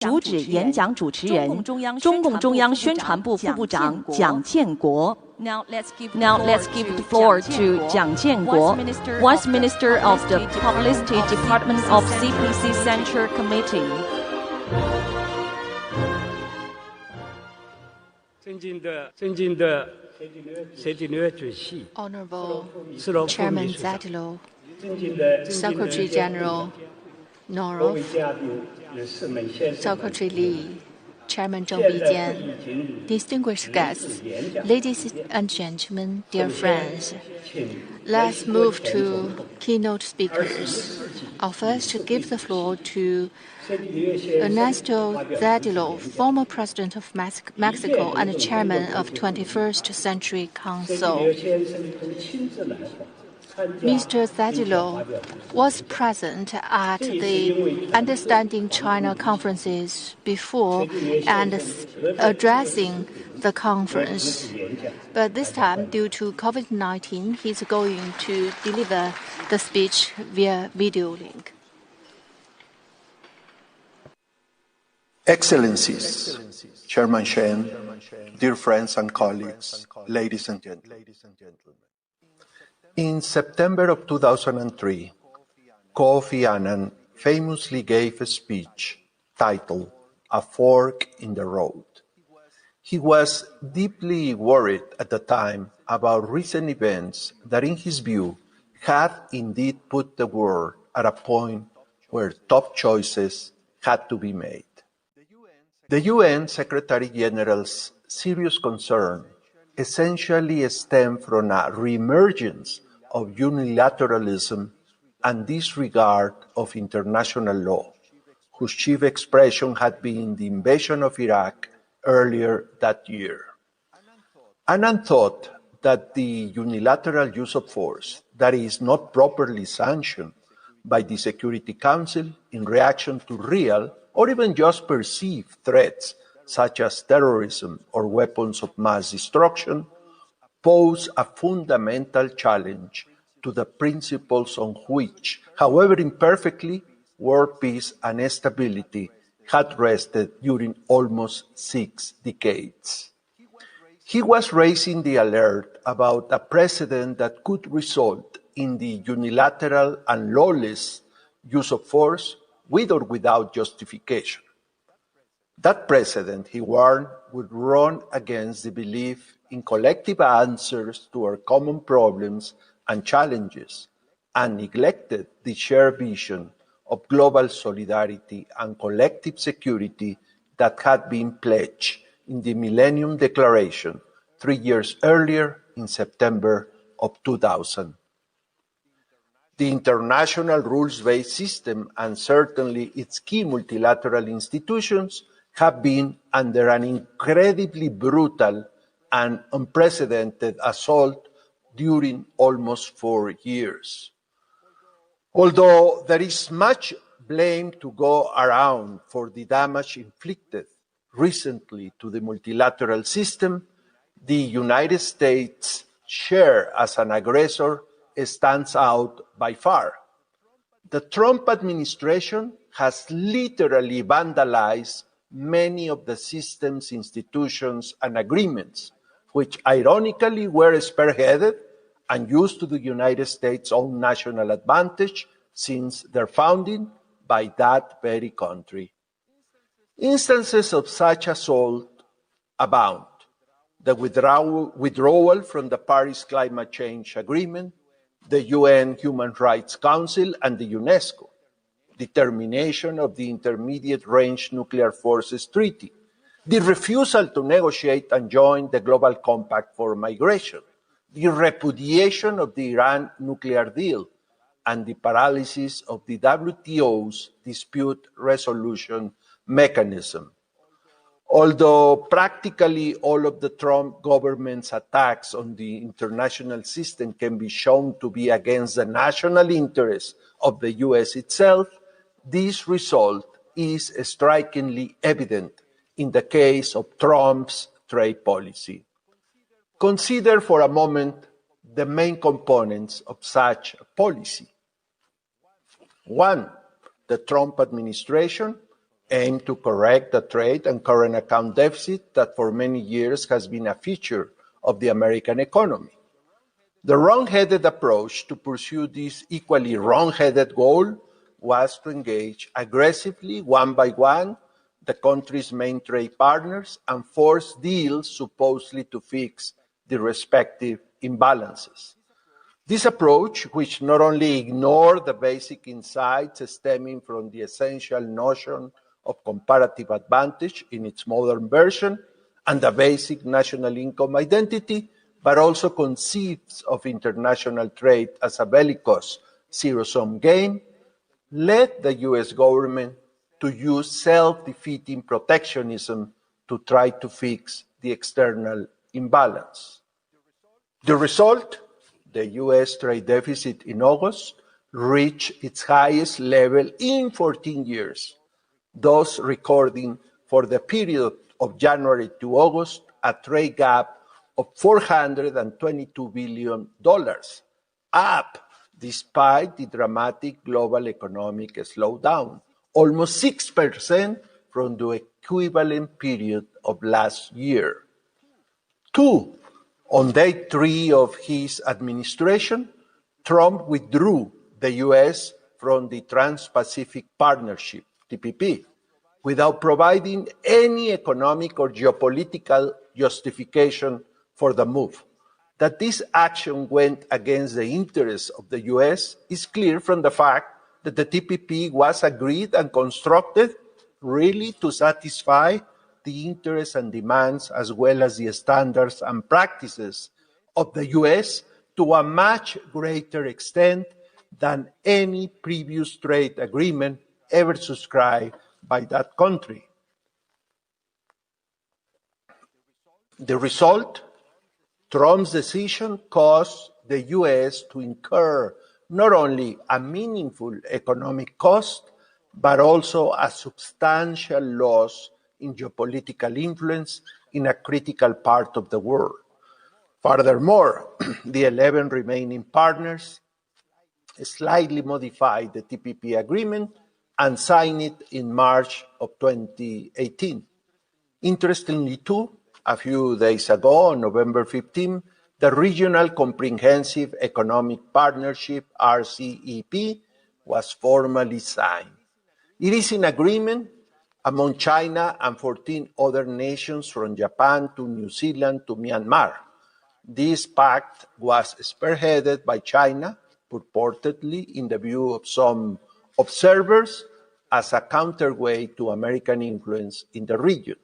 主旨演讲主持人，中共中央宣传部副部长蒋建国。Now let's give the floor to Jiang Jianguo, Vice Minister of the Publicity Department of CPC Central Committee. 尊敬的 Zedillo 主席 Honorable Chairman Zedillo, Secretary General Norov, Secretary Li, Chairman Zheng Bijian, distinguished guests, ladies and gentlemen, dear friends, let's move to keynote speakers. I'll first give the floor to Ernesto Zedillo, former President of Mexico and Chairman of 21st Century Council. Mr. Zedillo was present at the Understanding China conferences before and addressing the conference. But this time, due to COVID-19, he's going to deliver the speech via video link. Excellencies, Chairman Shen, dear friends and colleagues, ladies and gentlemen. In September of 2003, Kofi Annan famously gave a speech titled "A Fork in the Road." He was deeply worried at the time about recent events that, in his view, had indeed put the world at a point where tough choices had to be made. The UN Secretary General's serious concern essentially stemmed from a reemergence of unilateralism and disregard of international law, whose chief expression had been the invasion of Iraq earlier that year. Annan thought that the unilateral use of force that is not properly sanctioned by the Security Council in reaction to real or even just perceived threats such as terrorism or weapons of mass destruction pose a fundamental challenge to the principles on which, however imperfectly, world peace and stability had rested during almost 6 decades. He was raising the alert about a precedent that could result in the unilateral and lawless use of force with or without justification. That precedent, he warned, would run against the belief in collective answers to our common problems and challenges, and neglected the shared vision of global solidarity and collective security that had been pledged in the Millennium Declaration 3 years earlier in September of 2000. The international rules-based system and certainly its key multilateral institutions have been under an incredibly brutal and unprecedented assault during almost 4 years. Although there is much blame to go around for the damage inflicted recently to the multilateral system, the United States' share as an aggressor stands out by far. The Trump administration has literally vandalized many of the system's institutions and agreements, which ironically were spearheaded and used to the United States' own national advantage since their founding by that very country. Instances of such assault abound. The withdrawal from the Paris Climate Change Agreement, the UN Human Rights Council, and the UNESCO, the termination of the Intermediate Range Nuclear Forces Treaty, the refusal to negotiate and join the Global Compact for Migration, the repudiation of the Iran nuclear deal, and the paralysis of the WTO's dispute resolution mechanism. Although practically all of the Trump government's attacks on the international system can be shown to be against the national interests of the US itself, this result is strikingly evident in the case of Trump's trade policy. Consider for a moment the main components of such policy. 1, the Trump administration aimed to correct the trade and current account deficit that for many years has been a feature of the American economy. The wrong-headed approach to pursue this equally wrong-headed goal was to engage aggressively, one by one, the country's main trade partners and force deals supposedly to fix the respective imbalances. This approach, which not only ignored the basic insights stemming from the essential notion of comparative advantage in its modern version and the basic national income identity, but also conceives of international trade as a bellicose zero-sum game, led the US government to use self-defeating protectionism to try to fix the external imbalance. The result? The US trade deficit in August reached its highest level in 14 years, thus recording for the period of January to August a trade gap of $422 billion, up despite the dramatic global economic slowdown, almost 6% from the equivalent period of last year. 2. On day 3 of his administration, Trump withdrew the U.S. from the Trans-Pacific Partnership, TPP, without providing any economic or geopolitical justification for the move. That this action went against the interests of the U.S. is clear from the fact that the TPP was agreed and constructed really to satisfy the interests and demands as well as the standards and practices of the U.S. to a much greater extent than any previous trade agreement ever subscribed by that country. The result? Trump's decision caused the U.S. to incur not only a meaningful economic cost, but also a substantial loss in geopolitical influence in a critical part of the world. Furthermore, the 11 remaining partners slightly modified the TPP agreement and signed it in March of 2018. Interestingly, too, a few days ago, on November 15, the Regional Comprehensive Economic Partnership, RCEP, was formally signed. It is an agreement among China and 14 other nations from Japan to New Zealand to Myanmar. This pact was spearheaded by China, purportedly, in the view of some observers, as a counterweight to American influence in the region.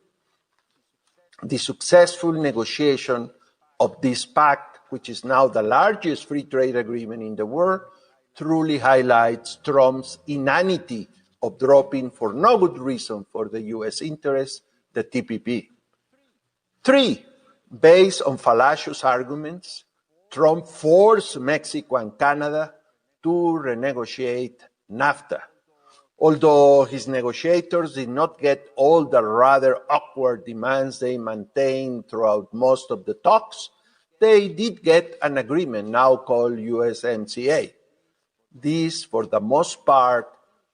The successful negotiation of this pact, which is now the largest free trade agreement in the world, truly highlights Trump's inanity of dropping, for no good reason for the U.S. interests, the TPP. 3, based on fallacious arguments, Trump forced Mexico and Canada to renegotiate NAFTA. Although his negotiators did not get all the rather awkward demands they maintained throughout most of the talks, they did get an agreement now called USMCA. This, for the most part,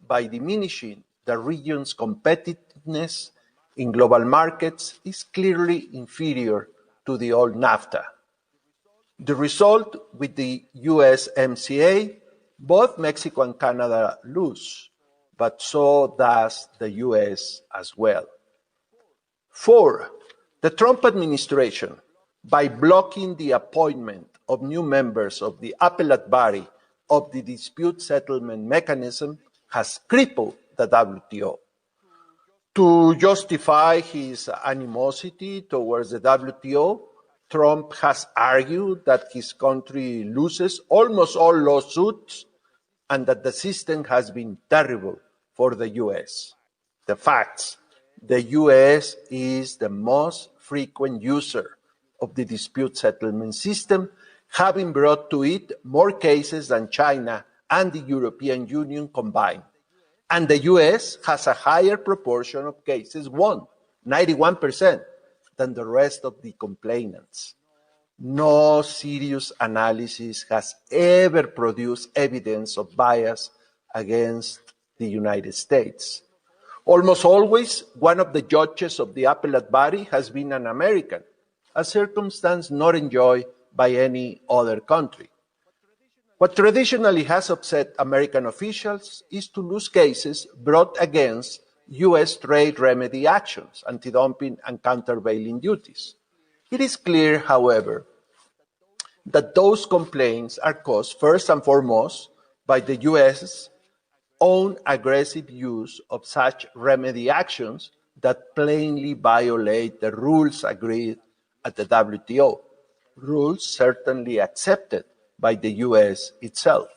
by diminishing the region's competitiveness in global markets, is clearly inferior to the old NAFTA. The result with the USMCA, both Mexico and Canada lose, but so does the U.S. as well. 4, the Trump administration, by blocking the appointment of new members of the appellate body of the dispute settlement mechanism, has crippled the WTO. To justify his animosity towards the WTO, Trump has argued that his country loses almost all lawsuits and that the system has been terrible for the U.S. The facts: the U.S. is the most frequent user of the dispute settlement system, having brought to it more cases than China and the European Union combined. And the U.S. has a higher proportion of cases won, 91%, than the rest of the complainants. No serious analysis has ever produced evidence of bias against the United States. Almost always, one of the judges of the appellate body has been an American, a circumstance not enjoyed by any other country. What traditionally has upset American officials is to lose cases brought against U.S. trade remedy actions, anti-dumping and countervailing duties. It is clear, however, that those complaints are caused first and foremost by the U.S.'s own aggressive use of such remedy actions that plainly violate the rules agreed at the WTO, rules certainly accepted by the U.S. itself.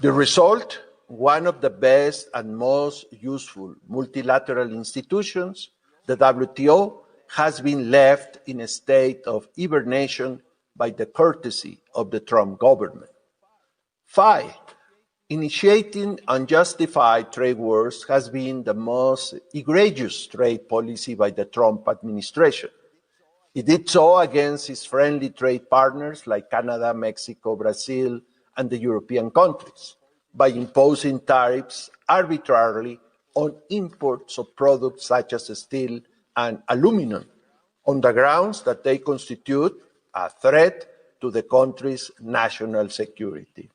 The result, one of the best and most useful multilateral institutions, the WTO, has been left in a state of hibernation by the courtesy of the Trump government. 5. Initiating unjustified trade wars has been the most egregious trade policy by the Trump administration. It did so against its friendly trade partners like Canada, Mexico, Brazil, and the European countries by imposing tariffs arbitrarily on imports of products such as steel and aluminum on the grounds that they constitute a threat to the country's national security.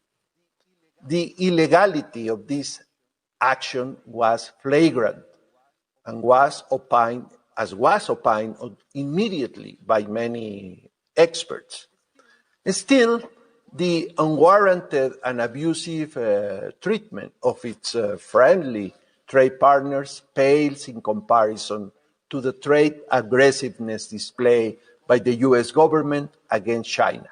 The illegality of this action was flagrant and was opined immediately by many experts. Still, the unwarranted and abusive treatment of its friendly trade partners pales in comparison to the trade aggressiveness displayed by the U.S. government against China.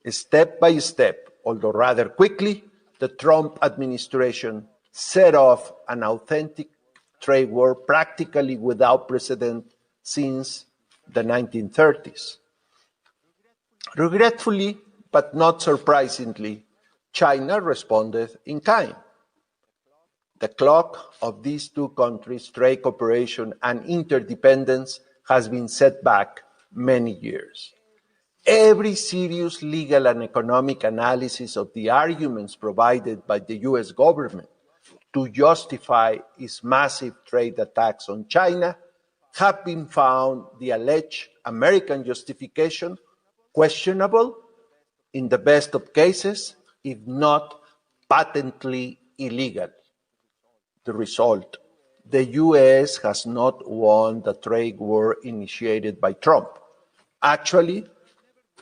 Step by step, although rather quickly, the Trump administration set off an authentic trade war practically without precedent since the 1930s. Regretfully, but not surprisingly, China responded in kind. The clock of these two countries' trade cooperation and interdependence has been set back many years. Every serious legal and economic analysis of the arguments provided by the US government to justify its massive trade attacks on China have been found the alleged American justification questionable in the best of cases, if not patently illegal. The result, the US has not won the trade war initiated by Trump. Actually,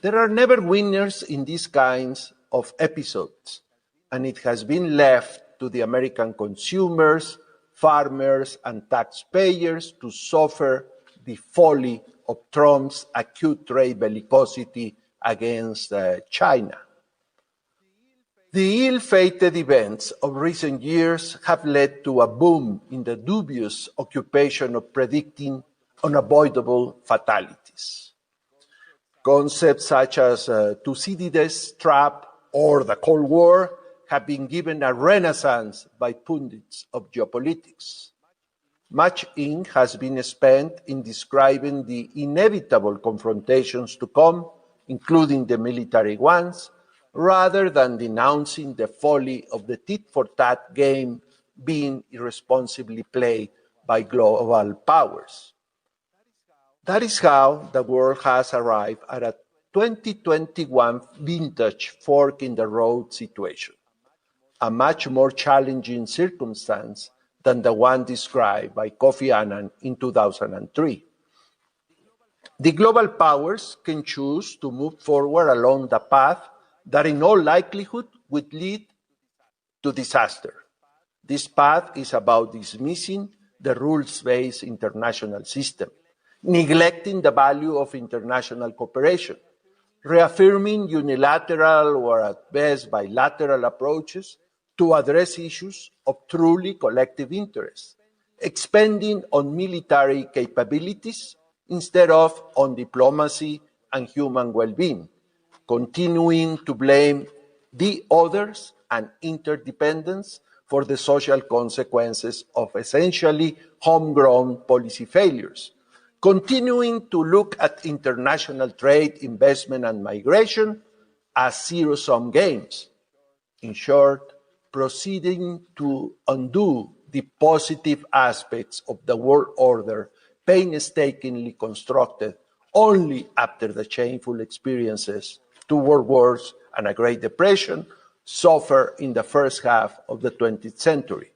there are never winners in these kinds of episodes, and it has been left to the American consumers, farmers, and taxpayers to suffer the folly of Trump's acute trade bellicosity against China. The ill-fated events of recent years have led to a boom in the dubious occupation of predicting unavoidable fatalities. Concepts such as Thucydides' trap or the Cold War have been given a renaissance by pundits of geopolitics. Much ink has been spent in describing the inevitable confrontations to come, including the military ones, rather than denouncing the folly of the tit-for-tat game being irresponsibly played by global powers. That is how the world has arrived at a 2021 vintage fork-in-the-road situation, a much more challenging circumstance than the one described by Kofi Annan in 2003. The global powers can choose to move forward along the path that in all likelihood would lead to disaster. This path is about dismissing the rules-based international system, neglecting the value of international cooperation, reaffirming unilateral or at best bilateral approaches to address issues of truly collective interest, expanding on military capabilities instead of on diplomacy and human well-being, continuing to blame the others and interdependence for the social consequences of essentially homegrown policy failures, continuing to look at international trade, investment, and migration as zero-sum games. In short, proceeding to undo the positive aspects of the world order painstakingly constructed only after the shameful experiences, 2 world wars and a Great Depression, suffered in the first half of the 20th century.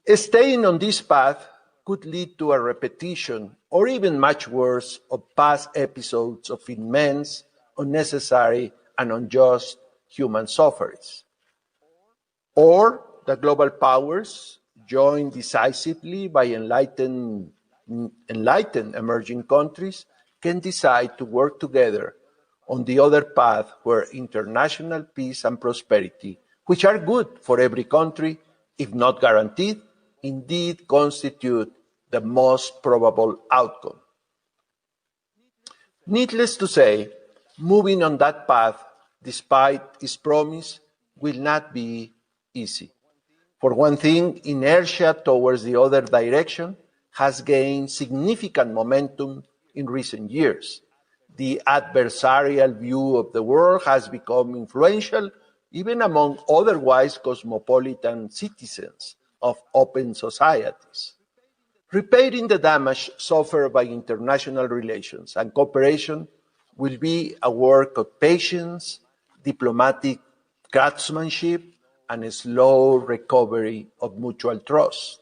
Staying on this path could lead to a repetition, or even much worse, of past episodes of immense, unnecessary, and unjust human sufferings. Or the global powers, joined decisively by enlightened emerging countries, can decide to work together on the other path where international peace and prosperity, which are good for every country, if not guaranteed, indeed constitute the most probable outcome. Needless to say, moving on that path, despite its promise, will not be easy. For one thing, inertia towards the other direction has gained significant momentum in recent years. The adversarial view of the world has become influential even among otherwise cosmopolitan citizens of open societies. Repairing the damage suffered by international relations and cooperation will be a work of patience, diplomatic craftsmanship, and a slow recovery of mutual trust.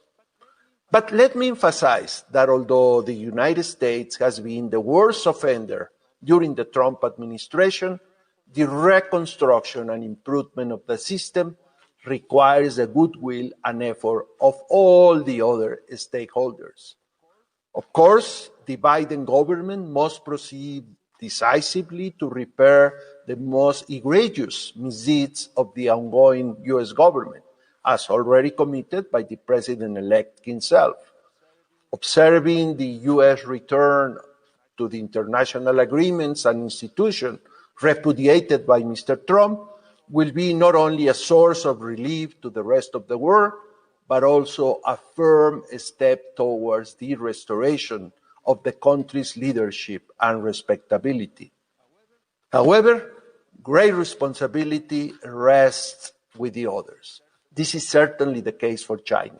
But let me emphasize that although the United States has been the worst offender during the Trump administration, the reconstruction and improvement of the system requires the goodwill and effort of all the other stakeholders. Of course, the Biden government must proceed decisively to repair the most egregious misdeeds of the ongoing U.S. government, as already committed by the president-elect himself. Observing the U.S. return to the international agreements and institutions repudiated by Mr. Trump will be not only a source of relief to the rest of the world, but also a firm step towards the restoration of the country's leadership and respectability. However, great responsibility rests with the others. This is certainly the case for China.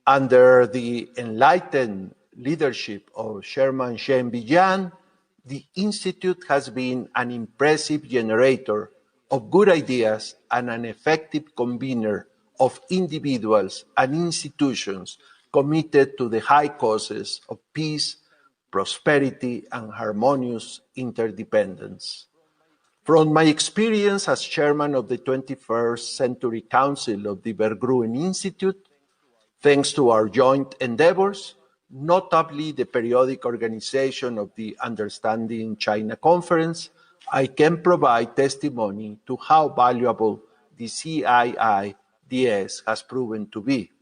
Under the enlightened leadership of Chairman Zheng Bijian, the Institute has been an impressive generator of good ideas and an effective convener of individuals and institutions committed to the high causes of peace, prosperity, and harmonious interdependence. From my experience as chairman of the 21st Century Council of the Berggruen Institute, thanks to our joint endeavors, notably the periodic organization of the Understanding China Conference, I can provide testimony to how valuable the CIIDS has proven to be.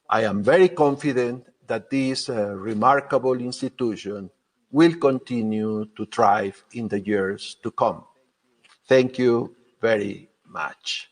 I am very confident that this remarkable institution will continue to thrive in the years to come. Thank you very much.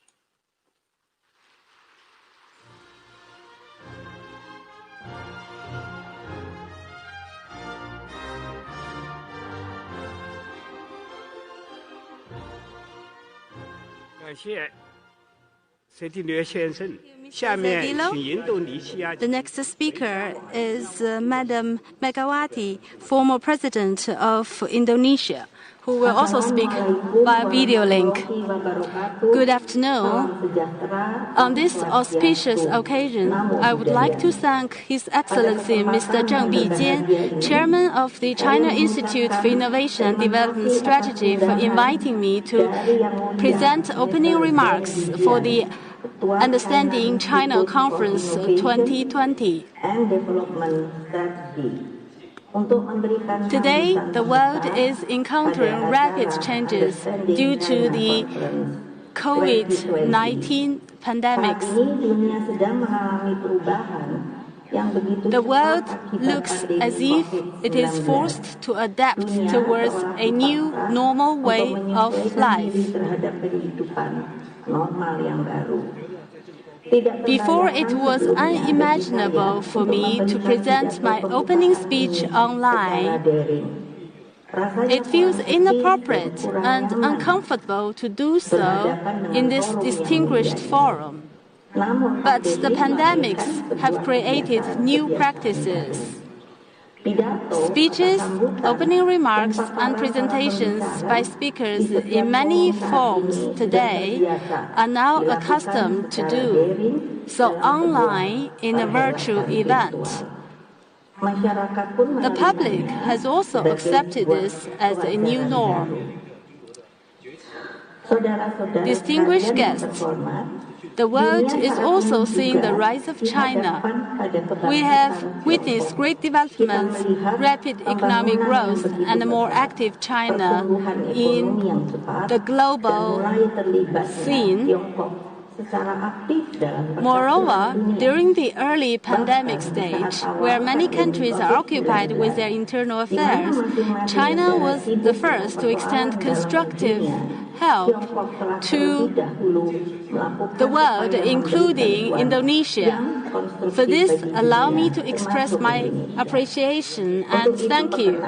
The next speaker is Madam Megawati, former president of Indonesia, who will also speak via video link. Good afternoon. On this auspicious occasion, I would like to thank His Excellency Mr. Zheng Bijian, Chairman of the China Institute for Innovation and Development Strategy, for inviting me to present opening remarks for the Understanding China Conference 2020. Today, the world is encountering rapid changes due to the COVID-19 pandemic. The world looks as if it is forced to adapt towards a new normal way of life. Before, it was unimaginable for me to present my opening speech online. It feels inappropriate and uncomfortable to do so in this distinguished forum. But the pandemics have created new practices. Speeches, opening remarks, and presentations by speakers in many forms today are now accustomed to do so online in a virtual event. The public has also accepted this as a new norm. Distinguished guests, the world is also seeing the rise of China. We have witnessed great developments, rapid economic growth, and a more active China in the global scene. Moreover, during the early pandemic stage, where many countries are occupied with their internal affairs, China was the first to extend constructive help to the world, including Indonesia. For this, allow me to express my appreciation and thank you,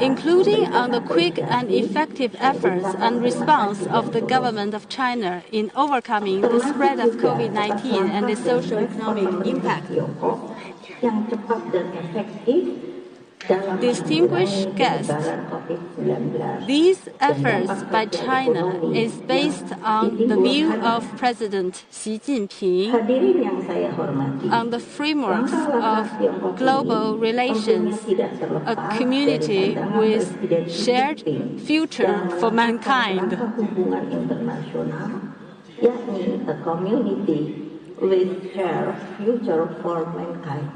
including on the quick and effective efforts and response of the government of China in overcoming the spread of COVID-19 and the socio-economic impact. Distinguished guests, these efforts by China is based on the view of President Xi Jinping on the frameworks of global relations, a community with shared future for mankind. A community with shared future for mankind.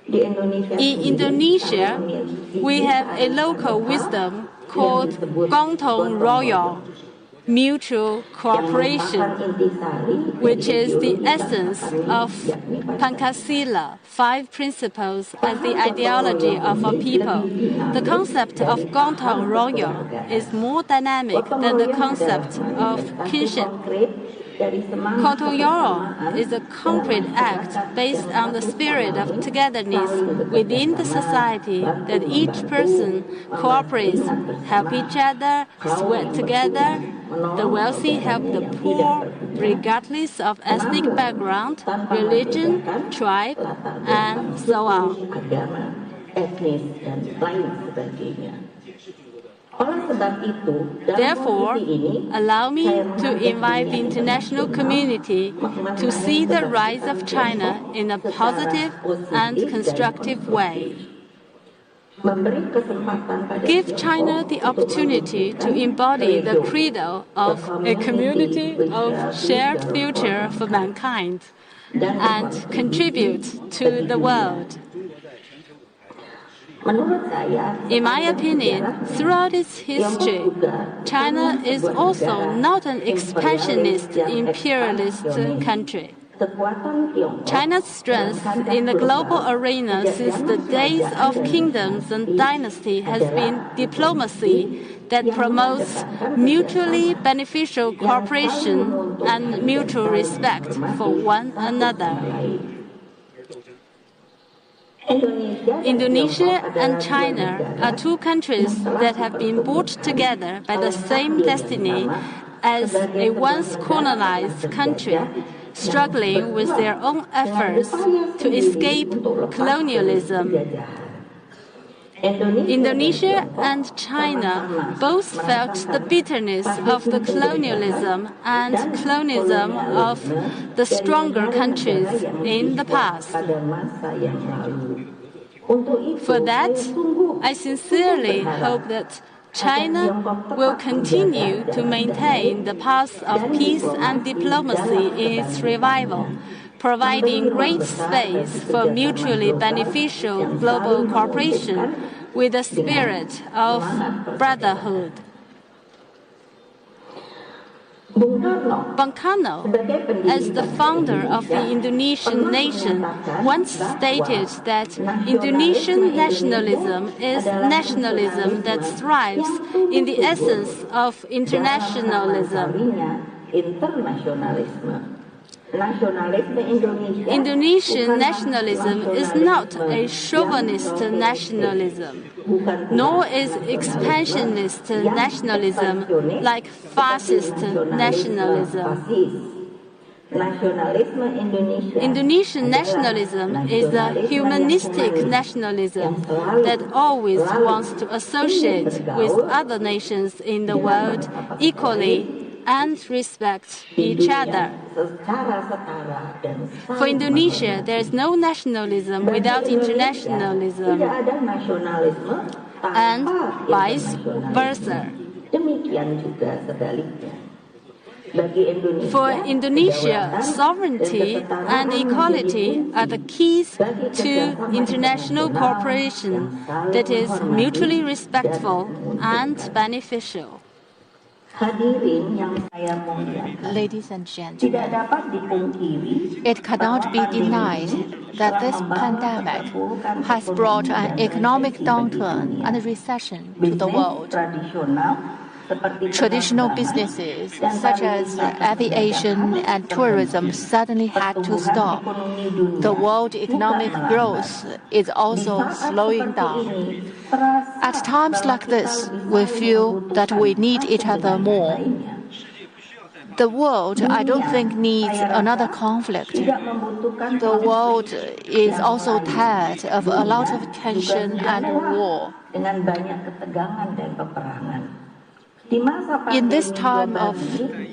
In Indonesia, we have a local wisdom called Gotong Royong, mutual cooperation, which is the essence of Pancasila, 5 principles as the ideology of a people. The concept of Gotong Royong is more dynamic than the concept of kinship. Gotong Royong is a concrete act based on the spirit of togetherness within the society, that each person cooperates, help each other, sweat together. The wealthy help the poor, regardless of ethnic background, religion, tribe, and so on. Therefore, allow me to invite the international community to see the rise of China in a positive and constructive way. Give China the opportunity to embody the credo of a community of shared future for mankind and contribute to the world. In my opinion, throughout its history, China is also not an expansionist imperialist country. China's strength in the global arena since the days of kingdoms and dynasty has been diplomacy that promotes mutually beneficial cooperation and mutual respect for one another. Indonesia and China are 2 countries that have been brought together by the same destiny as a once colonized country, struggling with their own efforts to escape colonialism. Indonesia and China both felt the bitterness of the colonialism and colonism of the stronger countries in the past. For that, I sincerely hope that China will continue to maintain the path of peace and diplomacy in its revival, providing great space for mutually beneficial global cooperation with a spirit of brotherhood. Bung Karno, as the founder of the Indonesian nation, once stated that Indonesian nationalism is nationalism that thrives in the essence of internationalism. Indonesian nationalism is not a chauvinist nationalism, nor is expansionist nationalism like fascist nationalism. Indonesian nationalism is a humanistic nationalism that always wants to associate with other nations in the world equally and respect each other. For Indonesia, there is no nationalism without internationalism, and vice versa. For Indonesia, sovereignty and equality are the keys to international cooperation that is mutually respectful and beneficial. Ladies and gentlemen, it cannot be denied that this pandemic has brought an economic downturn and a recession to the world. Traditional businesses such as aviation and tourism suddenly had to stop. The world economic growth is also slowing down. At times like this, we feel that we need each other more. The world, I don't think, needs another conflict. The world is also tired of a lot of tension and war. In this time of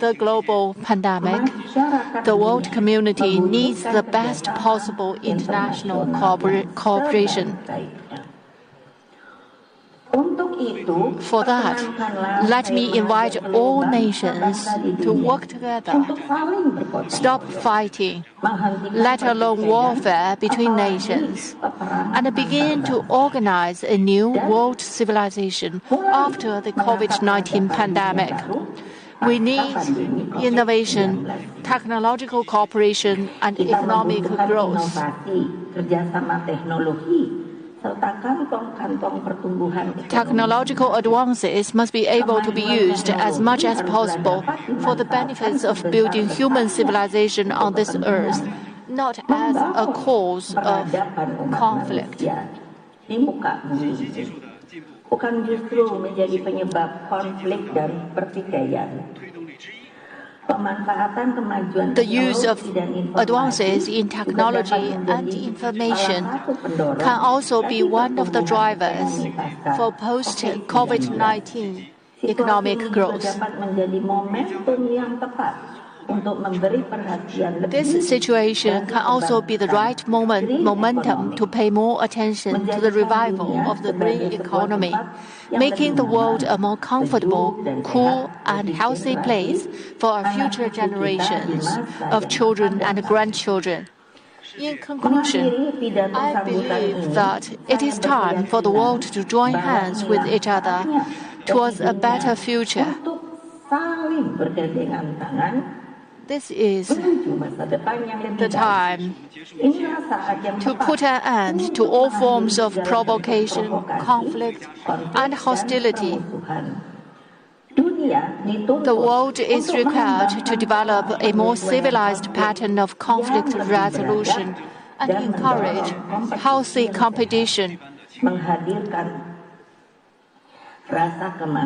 the global pandemic, the world community needs the best possible international cooperation. For that, let me invite all nations to work together, stop fighting, let alone warfare between nations, and begin to organize a new world civilization after the COVID-19 pandemic. We need innovation, technological cooperation, and economic growth. Technological advances must be able to be used as much as possible for the benefits of building human civilization on this earth, not as a cause of conflict. Bukan justru menjadi penyebab konflik dan pertikaian. The use of advances in technology and information can also be one of the drivers for post-COVID-19 economic growth. This situation can also be the right momentum to pay more attention to the revival of the green economy, making the world a more comfortable, cool, and healthy place for our future generations of children and grandchildren. In conclusion, I believe that it is time for the world to join hands with each other towards a better future. This is the time to put an end to all forms of provocation, conflict, and hostility. The world is required to develop a more civilized pattern of conflict resolution and encourage healthy competition,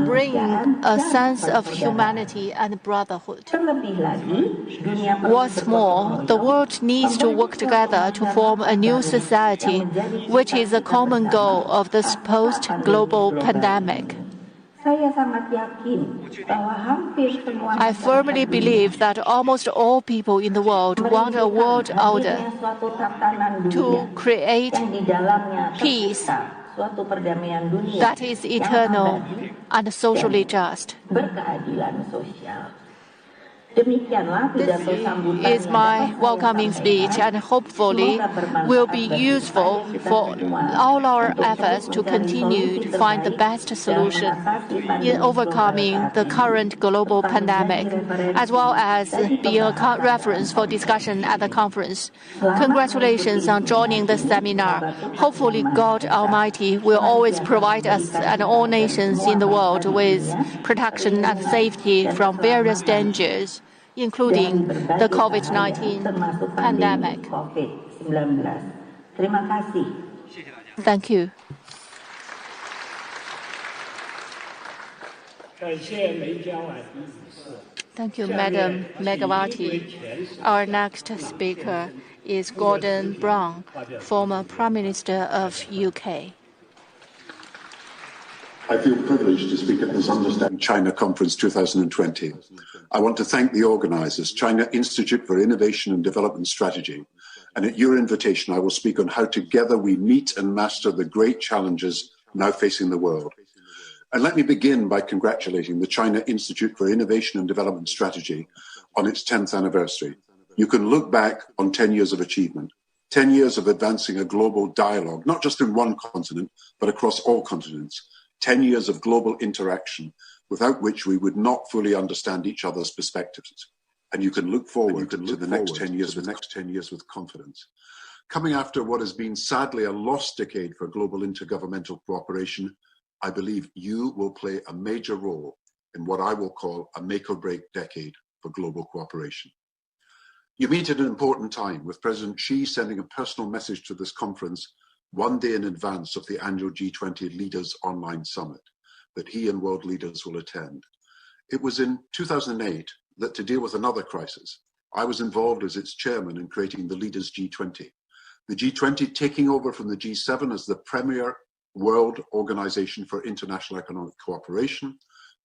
bringing a sense of humanity and brotherhood. What's more, the world needs to work together to form a new society, which is a common goal of this post-global pandemic. I firmly believe that almost all people in the world want a world order to create peace that is eternal and socially just. This is my welcoming speech and hopefully will be useful for all our efforts to continue to find the best solution in overcoming the current global pandemic, as well as be a reference for discussion at the conference. Congratulations on joining the seminar. Hopefully God Almighty will always provide us and all nations in the world with protection and safety from various dangers, including the COVID-19 pandemic. Thank you. Thank you, Madam Megawati. Our next speaker is Gordon Brown, former Prime Minister of UK. I feel privileged to speak at this Understanding China Conference 2020. I want to thank the organizers, China Institute for Innovation and Development Strategy. And at your invitation, I will speak on how together we meet and master the great challenges now facing the world. And let me begin by congratulating the China Institute for Innovation and Development Strategy on its 10th anniversary. You can look back on 10 years of achievement, 10 years of advancing a global dialogue, not just in one continent, but across all continents, 10 years of global interaction, without which we would not fully understand each other's perspectives. And you can look forward to the next 10 years with confidence. Coming after what has been sadly a lost decade for global intergovernmental cooperation, I believe you will play a major role in what I will call a make or break decade for global cooperation. You meet at an important time, with President Xi sending a personal message to this conference one day in advance of the annual G20 Leaders Online Summit that he and world leaders will attend. It was in 2008 that, to deal with another crisis, I was involved as its chairman in creating the Leaders G20. The G20 taking over from the G7 as the premier world organization for international economic cooperation,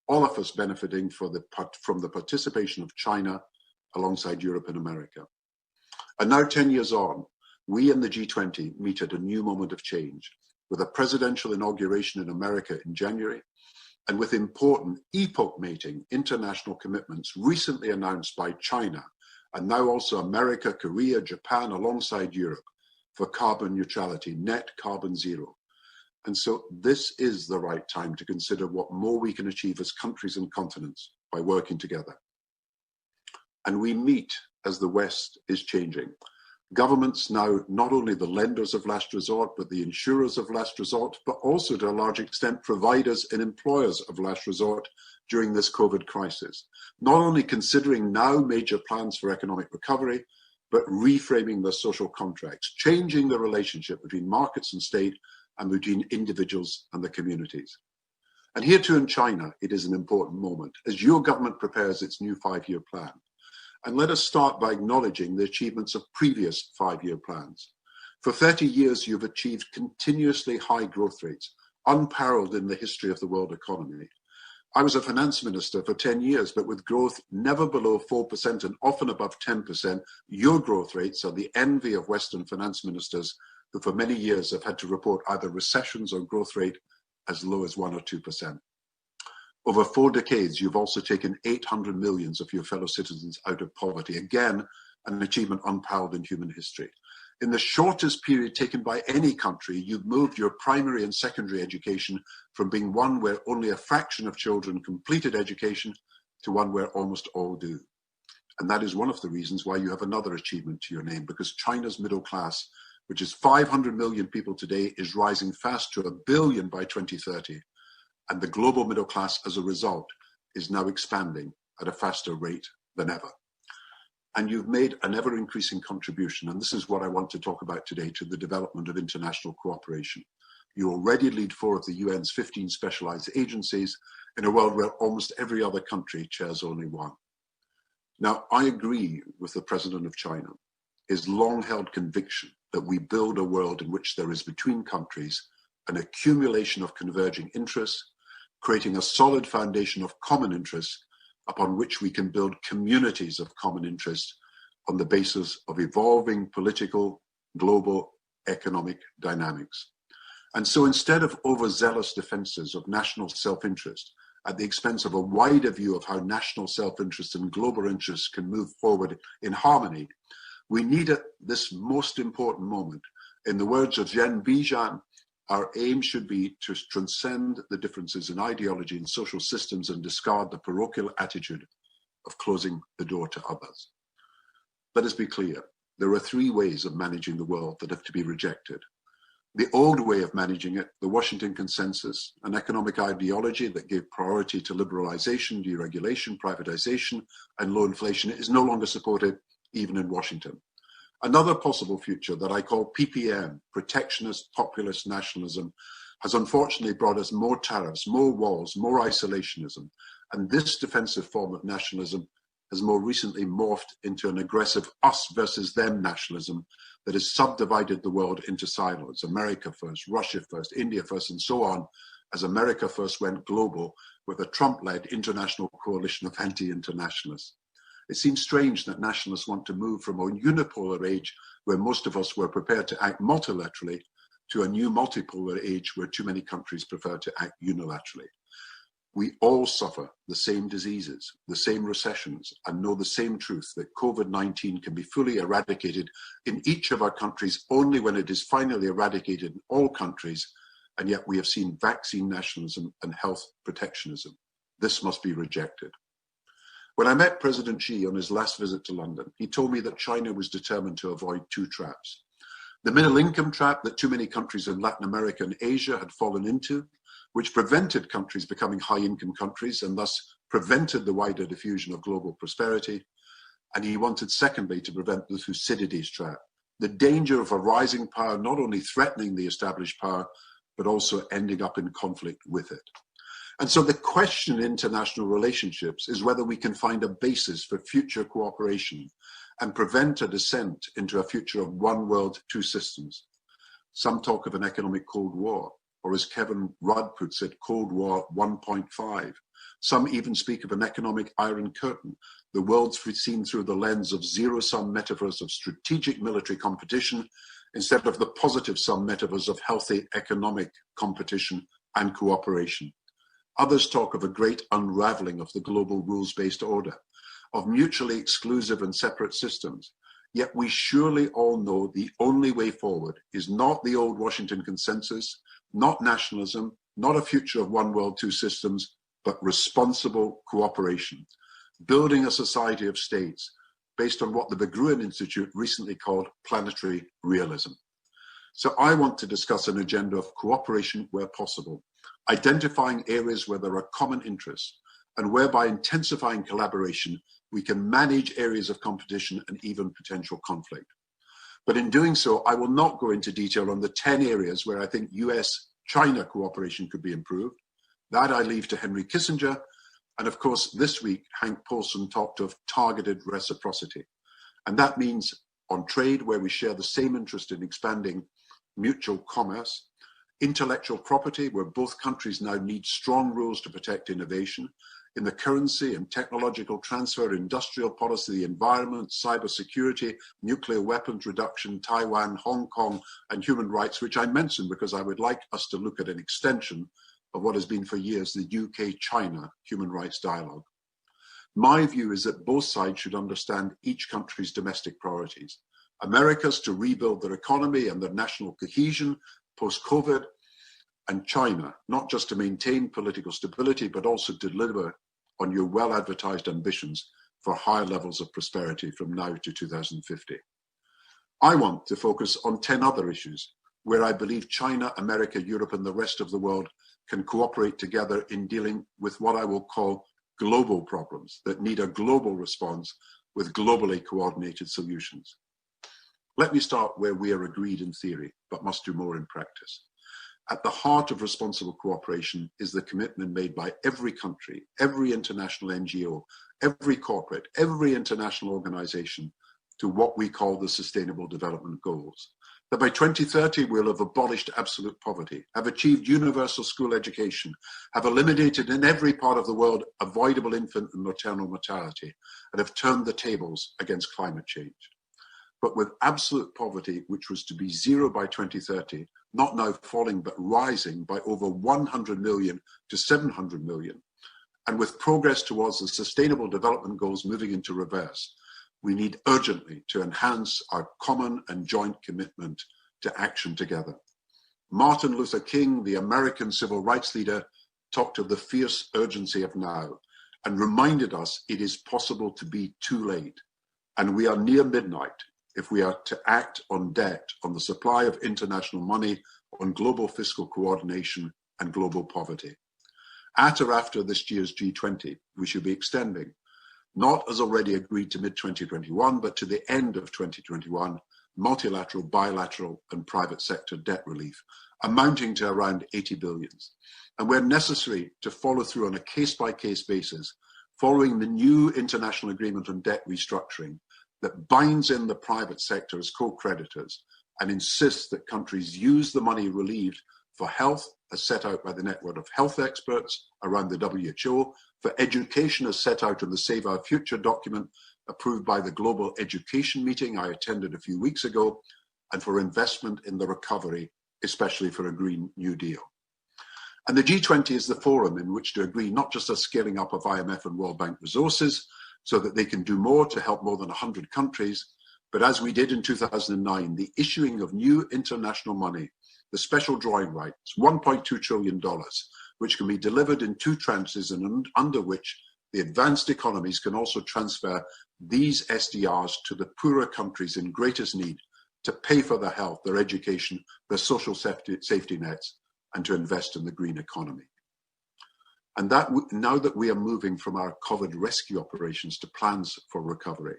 all of us benefiting from the participation of China alongside Europe and America. And now 10 years on, we in the G20 meet at a new moment of change, with a presidential inauguration in America in January, and with important epoch-making international commitments recently announced by China, and now also America, Korea, Japan, alongside Europe, for carbon neutrality, net carbon zero. And so this is the right time to consider what more we can achieve as countries and continents by working together. And we meet as the West is changing. Governments now not only the lenders of last resort, but the insurers of last resort, but also to a large extent providers and employers of last resort during this COVID crisis. Not only considering now major plans for economic recovery, but reframing their social contracts, changing the relationship between markets and state and between individuals and the communities. And here too in China, it is an important moment as your government prepares its new 5-year plan. And let us start by acknowledging the achievements of previous 5-year plans. For 30 years, you've achieved continuously high growth rates, unparalleled in the history of the world economy. I was a finance minister for 10 years, but with growth never below 4% and often above 10%, your growth rates are the envy of Western finance ministers who for many years have had to report either recessions or growth rate as low as 1 or 2%. Over 4 decades, you've also taken 800 million of your fellow citizens out of poverty. Again, an achievement unparalleled in human history. In the shortest period taken by any country, you've moved your primary and secondary education from being one where only a fraction of children completed education to one where almost all do. And that is one of the reasons why you have another achievement to your name, because China's middle class, which is 500 million people today, is rising fast to 1 billion by 2030. And the global middle class, as a result, is now expanding at a faster rate than ever. And you've made an ever-increasing contribution, and this is what I want to talk about today, to the development of international cooperation. You already lead 4 of the UN's 15 specialized agencies in a world where almost every other country chairs only 1. Now, I agree with the President of China, his long-held conviction that we build a world in which there is between countries an accumulation of converging interests, creating a solid foundation of common interests upon which we can build communities of common interest on the basis of evolving political, global, economic dynamics. And so instead of overzealous defenses of national self-interest at the expense of a wider view of how national self-interest and global interests can move forward in harmony, we need at this most important moment, in the words of Zheng Bijian, our aim should be to transcend the differences in ideology and social systems and discard the parochial attitude of closing the door to others. Let us be clear, there are 3 ways of managing the world that have to be rejected. The old way of managing it, the Washington Consensus, an economic ideology that gave priority to liberalization, deregulation, privatization, and low inflation, is no longer supported even in Washington. Another possible future that I call PPN, protectionist populist nationalism, has unfortunately brought us more tariffs, more walls, more isolationism. And this defensive form of nationalism has more recently morphed into an aggressive us versus them nationalism that has subdivided the world into silos. America first, Russia first, India first, and so on, as America first went global with a Trump-led international coalition of anti-internationalists. It seems strange that nationalists want to move from a unipolar age where most of us were prepared to act multilaterally to a new multipolar age where too many countries prefer to act unilaterally. We all suffer the same diseases, the same recessions, and know the same truth that COVID-19 can be fully eradicated in each of our countries only when it is finally eradicated in all countries, and yet we have seen vaccine nationalism and health protectionism. This must be rejected. When I met President Xi on his last visit to London, he told me that China was determined to avoid two traps. The middle income trap that too many countries in Latin America and Asia had fallen into, which prevented countries becoming high-income countries and thus prevented the wider diffusion of global prosperity. And he wanted, secondly, to prevent the Thucydides trap, the danger of a rising power not only threatening the established power, but also ending up in conflict with it. And so the question in international relationships is whether we can find a basis for future cooperation and prevent a descent into a future of one world, two systems. Some talk of an economic Cold War, or as Kevin Rudd puts it, Cold War 1.5. Some even speak of an economic Iron Curtain, the world seen through the lens of zero-sum metaphors of strategic military competition instead of the positive-sum metaphors of healthy economic competition and cooperation. Others talk of a great unraveling of the global rules-based order, of mutually exclusive and separate systems. Yet we surely all know the only way forward is not the old Washington consensus, not nationalism, not a future of one world, two systems, but responsible cooperation, building a society of states based on what the Berggruen Institute recently called planetary realism. So I want to discuss an agenda of cooperation where possible, identifying areas where there are common interests, and whereby intensifying collaboration, we can manage areas of competition and even potential conflict. But in doing so, I will not go into detail on the 10 areas where I think US-China cooperation could be improved. That I leave to Henry Kissinger. And of course, this week, Hank Paulson talked of targeted reciprocity. And that means on trade, where we share the same interest in expanding mutual commerce, intellectual property, where both countries now need strong rules to protect innovation, in the currency and technological transfer, industrial policy, the environment, cybersecurity, nuclear weapons reduction, Taiwan, Hong Kong, and human rights, which I mentioned because I would like us to look at an extension of what has been for years the UK-China human rights dialogue. My view is that both sides should understand each country's domestic priorities. America's to rebuild their economy and their national cohesion post-COVID, and China, not just to maintain political stability, but also deliver on your well-advertised ambitions for higher levels of prosperity from now to 2050. I want to focus on 10 other issues where I believe China, America, Europe, and the rest of the world can cooperate together in dealing with what I will call global problems that need a global response with globally coordinated solutions. Let me start where we are agreed in theory, but must do more in practice. At the heart of responsible cooperation is the commitment made by every country, every international NGO, every corporate, every international organization to what we call the Sustainable Development Goals. That by 2030, we'll have abolished absolute poverty, have achieved universal school education, have eliminated in every part of the world avoidable infant and maternal mortality, and have turned the tables against climate change. But with absolute poverty, which was to be zero by 2030, not now falling but rising by over 100 million to 700 million, and with progress towards the Sustainable Development Goals moving into reverse, we need urgently to enhance our common and joint commitment to action together. Martin Luther King, the American civil rights leader, talked of the fierce urgency of now and reminded us it is possible to be too late, and we are near midnight if we are to act on debt, on the supply of international money, on global fiscal coordination and global poverty. At or after this year's G20, we should be extending, not as already agreed to mid-2021, but to the end of 2021, multilateral, bilateral and private sector debt relief, amounting to around 80 billion. And where necessary, to follow through on a case-by-case basis following the new international agreement on debt restructuring that binds in the private sector as co-creditors and insists that countries use the money relieved for health as set out by the network of health experts around the WHO, for education as set out in the Save Our Future document approved by the Global Education Meeting I attended a few weeks ago, and for investment in the recovery, especially for a Green New Deal. And the G20 is the forum in which to agree not just a scaling up of IMF and World Bank resources so that they can do more to help more than 100 countries, but as we did in 2009, the issuing of new international money, the special drawing rights, $1.2 trillion, which can be delivered in 2 tranches and under which the advanced economies can also transfer these SDRs to the poorer countries in greatest need to pay for their health, their education, their social safety nets, and to invest in the green economy. And that now that we are moving from our COVID rescue operations to plans for recovery,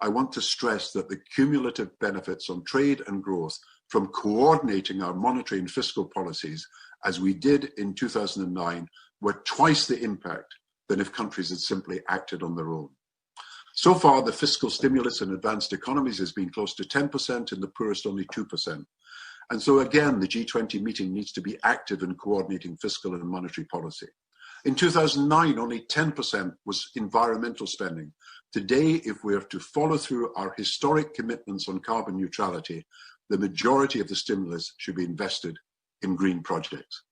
I want to stress that the cumulative benefits on trade and growth from coordinating our monetary and fiscal policies, as we did in 2009, were twice the impact than if countries had simply acted on their own. So far, the fiscal stimulus in advanced economies has been close to 10%, in the poorest only 2%. And so again, the G20 meeting needs to be active in coordinating fiscal and monetary policy. In 2009, only 10% was environmental spending. Today, if we are to follow through our historic commitments on carbon neutrality, the majority of the stimulus should be invested in green projects.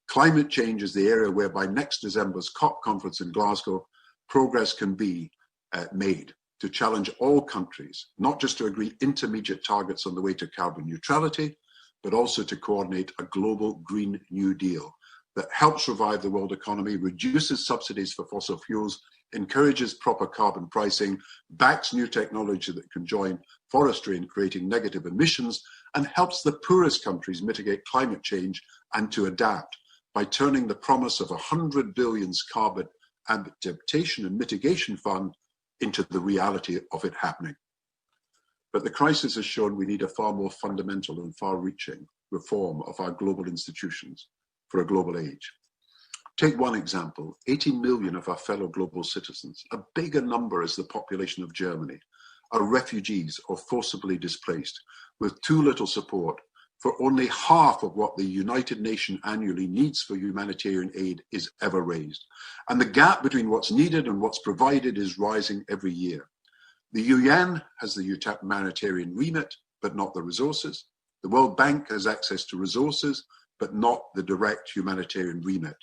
Climate change is the area where by next December's COP conference in Glasgow, progress can be made to challenge all countries, not just to agree intermediate targets on the way to carbon neutrality, but also to coordinate a global Green New Deal that helps revive the world economy, reduces subsidies for fossil fuels, encourages proper carbon pricing, backs new technology that can join forestry in creating negative emissions, and helps the poorest countries mitigate climate change and to adapt by turning the promise of 100 billion carbon adaptation and mitigation fund into the reality of it happening. But the crisis has shown we need a far more fundamental and far-reaching reform of our global institutions for a global age. Take one example, 80 million of our fellow global citizens, a bigger number as the population of Germany, are refugees or forcibly displaced with too little support for only half of what the United Nations annually needs for humanitarian aid is ever raised. And the gap between what's needed and what's provided is rising every year. The UN has the humanitarian remit, but not the resources. The World Bank has access to resources, but not the direct humanitarian remit.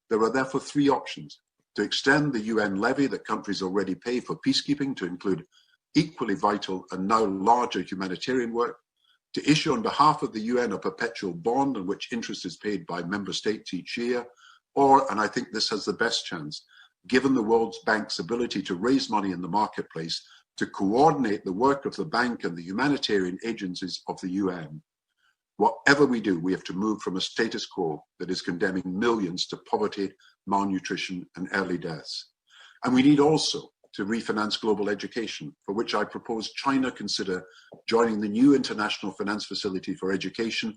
There are therefore 3 options: to extend the UN levy that countries already pay for peacekeeping to include equally vital and now larger humanitarian work, to issue on behalf of the UN a perpetual bond on which interest is paid by member states each year, or, and I think this has the best chance, given the World Bank's ability to raise money in the marketplace, to coordinate the work of the bank and the humanitarian agencies of the UN. Whatever we do, we have to move from a status quo that is condemning millions to poverty, malnutrition, and early deaths. And we need also to refinance global education, for which I propose China consider joining the new International Finance Facility for Education,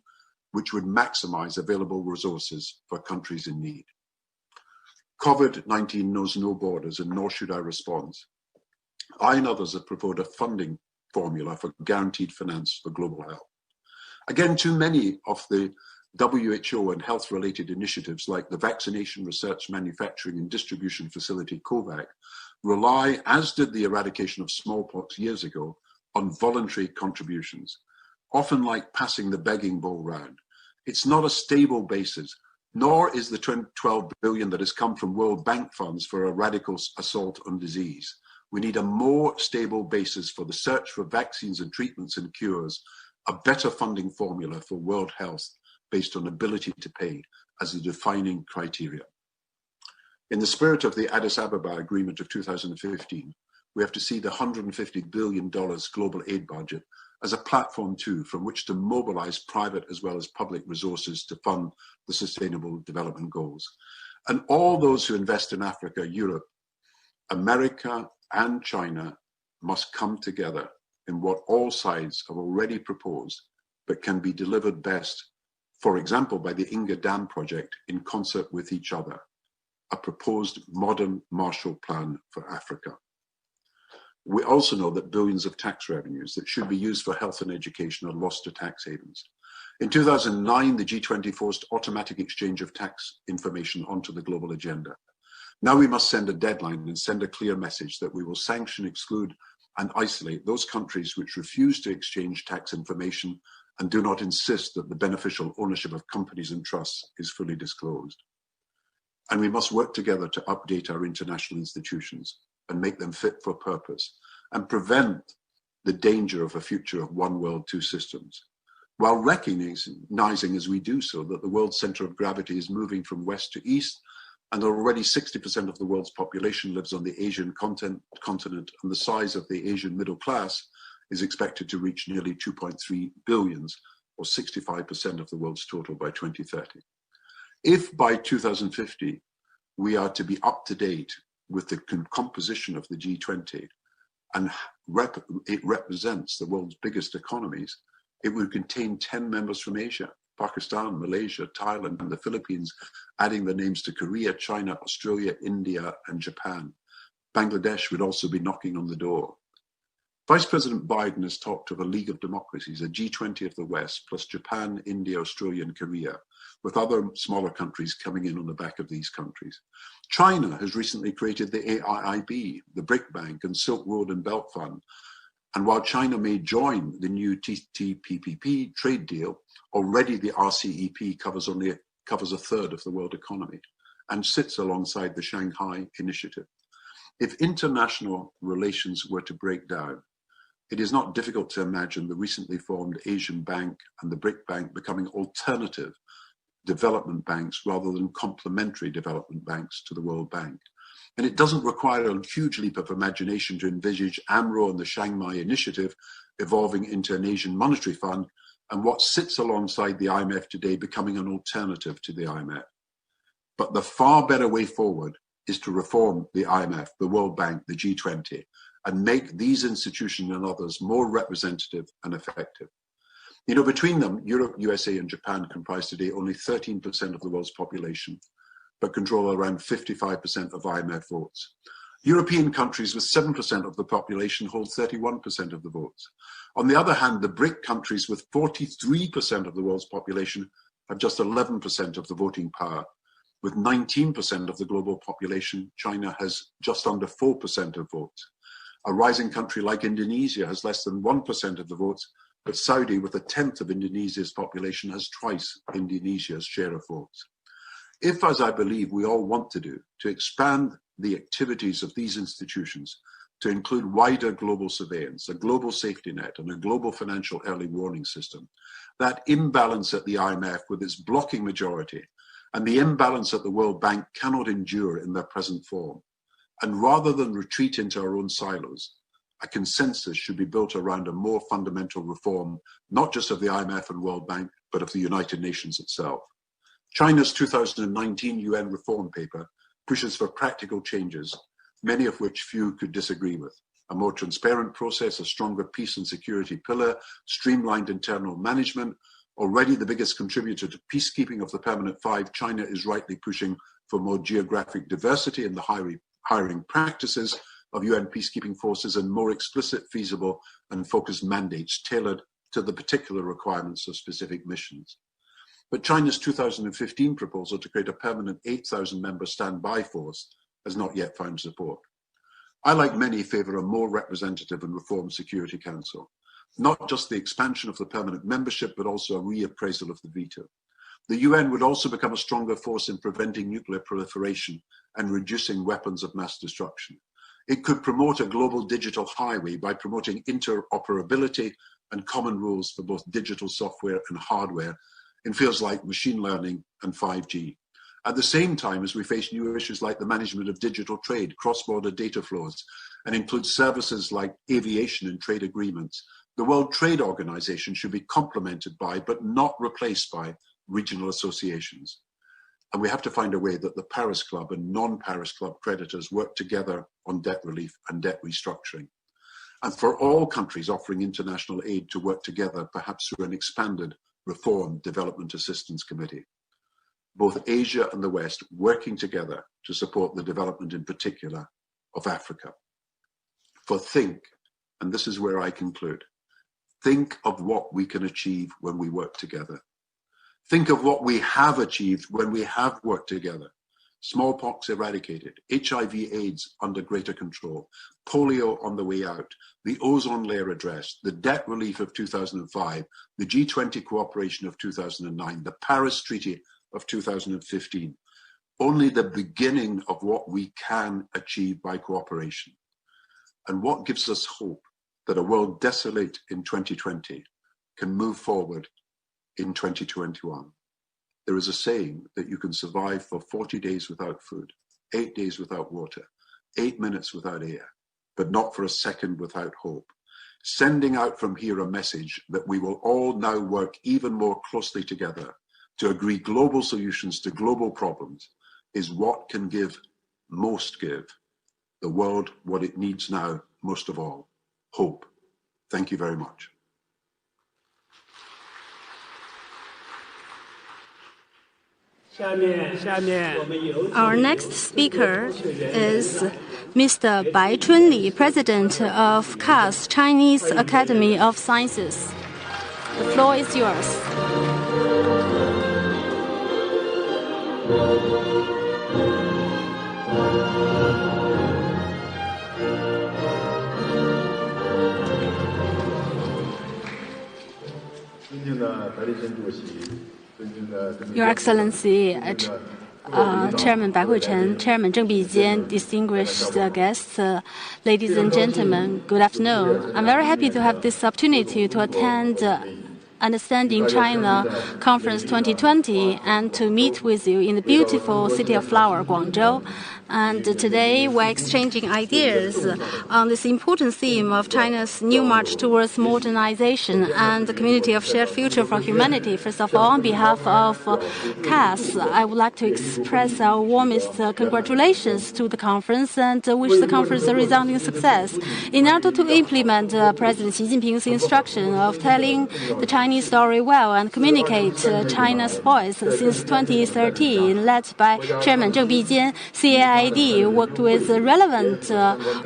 which would maximize available resources for countries in need. COVID-19 knows no borders, and nor should our response. I and others have proposed a funding formula for guaranteed finance for global health. Again, too many of the WHO and health-related initiatives like the Vaccination Research, Manufacturing and Distribution Facility, COVAX, rely, as did the eradication of smallpox years ago, on voluntary contributions, often like passing the begging bowl round. It's not a stable basis, nor is the 12 billion that has come from World Bank funds for a radical assault on disease. We need a more stable basis for the search for vaccines and treatments and cures, a better funding formula for world health based on ability to pay as the defining criteria. In the spirit of the Addis Ababa Agreement of 2015, we have to see the $150 billion global aid budget as a platform too from which to mobilize private as well as public resources to fund the Sustainable Development Goals. And all those who invest in Africa, Europe, America, and China must come together in what all sides have already proposed, but can be delivered best, for example, by the Inga Dam project in concert with each other. a proposed modern Marshall Plan for Africa. We also know that billions of tax revenues that should be used for health and education are lost to tax havens. In 2009, the G20 forced automatic exchange of tax information onto the global agenda. Now we must send a deadline and send a clear message that we will sanction, exclude, and isolate those countries which refuse to exchange tax information and do not insist that the beneficial ownership of companies and trusts is fully disclosed. And we must work together to update our international institutions and make them fit for purpose and prevent the danger of a future of one world, two systems, while recognizing as we do so that the world's center of gravity is moving from west to east, and already 60% of the world's population lives on the Asian continent, and the size of the Asian middle class is expected to reach nearly 2.3 billion, or 65% of the world's total by 2030. If by 2050 we are to be up to date with the composition of the G20, and it represents the world's biggest economies, it would contain 10 members from Asia, Pakistan, Malaysia, Thailand, and the Philippines, adding the names to Korea, China, Australia, India, and Japan. Bangladesh would also be knocking on the door. Vice President Biden has talked of a League of Democracies, a G20 of the West, plus Japan, India, Australia, and Korea, with other smaller countries coming in on the back of these countries. China has recently created the AIIB, the BRIC Bank, and Silk Road and Belt Fund. And while China may join the new TPP trade deal, already the RCEP covers a third of the world economy and sits alongside the Shanghai Initiative. If international relations were to break down, it is not difficult to imagine the recently formed Asian Bank and the BRIC Bank becoming alternative development banks rather than complementary development banks to the World Bank. And it doesn't require a huge leap of imagination to envisage AMRO and the Shanghai Initiative evolving into an Asian monetary fund, and what sits alongside the IMF today becoming an alternative to the IMF. But the far better way forward is to reform the IMF, the World Bank, the G20, and make these institutions and others more representative and effective. You know, between them, Europe, USA, and Japan comprise today only 13% of the world's population, but control around 55% of IMF votes. European countries with 7% of the population hold 31% of the votes. On the other hand, the BRIC countries with 43% of the world's population have just 11% of the voting power. With 19% of the global population, China has just under 4% of votes. A rising country like Indonesia has less than 1% of the votes, but Saudi, with a tenth of Indonesia's population, has twice Indonesia's share of votes. If, as I believe we all want to do, to expand the activities of these institutions to include wider global surveillance, a global safety net, and a global financial early warning system, that imbalance at the IMF with its blocking majority and the imbalance at the World Bank cannot endure in their present form. And rather than retreat into our own silos, a consensus should be built around a more fundamental reform, not just of the IMF and World Bank, but of the United Nations itself. China's 2019 UN reform paper pushes for practical changes, many of which few could disagree with. A more transparent process, a stronger peace and security pillar, streamlined internal management. Already the biggest contributor to peacekeeping of the Permanent Five, China is rightly pushing for more geographic diversity in the hiring practices of UN peacekeeping forces and more explicit, feasible, and focused mandates tailored to the particular requirements of specific missions. But China's 2015 proposal to create a permanent 8,000-member standby force has not yet found support. I, like many, favour a more representative and reformed Security Council, not just the expansion of the permanent membership, but also a reappraisal of the veto. The UN would also become a stronger force in preventing nuclear proliferation and reducing weapons of mass destruction. It could promote a global digital highway by promoting interoperability and common rules for both digital software and hardware in fields like machine learning and 5G. At the same time as we face new issues like the management of digital trade, cross-border data flows, and includes services like aviation and trade agreements, the World Trade Organization should be complemented by, but not replaced by, regional associations. And we have to find a way that the Paris Club and non-Paris Club creditors work together on debt relief and debt restructuring. And for all countries offering international aid to work together, perhaps through an expanded Reform Development Assistance Committee. both Asia and the West working together to support the development in particular of Africa. For think, and this is where I conclude, think of what we can achieve when we work together. Think of what we have achieved when we have worked together. Smallpox eradicated, HIV/AIDS under greater control, polio on the way out, the ozone layer addressed, the debt relief of 2005, the G20 cooperation of 2009, the Paris Treaty of 2015. Only the beginning of what we can achieve by cooperation. And what gives us hope that a world desolate in 2020 can move forward in 2021. There is a saying that you can survive for 40 days without food, 8 days without water, 8 minutes without air, but not for a second without hope. Sending out from here a message that we will all now work even more closely together to agree global solutions to global problems is what can give the world what it needs now most of all, hope. Thank you very much. Our next speaker is Mr. Bai Chunli, President of CAS, Chinese Academy of Sciences. The floor is yours. Your Excellency, Chairman Bai Huichen, Chairman Zheng Bijian, distinguished guests, ladies and gentlemen, good afternoon. I'm very happy to have this opportunity to attend Understanding China Conference 2020 and to meet with you in the beautiful city of flower, Guangzhou. And today we're exchanging ideas on this important theme of China's new march towards modernization and the community of shared future for humanity. First of all, on behalf of CAS, I would like to express our warmest congratulations to the conference and wish the conference a resounding success. In order to implement President Xi Jinping's instruction of telling the Chinese story well and communicate China's voice since 2013, led by Chairman Zheng Bijian, CAID worked with relevant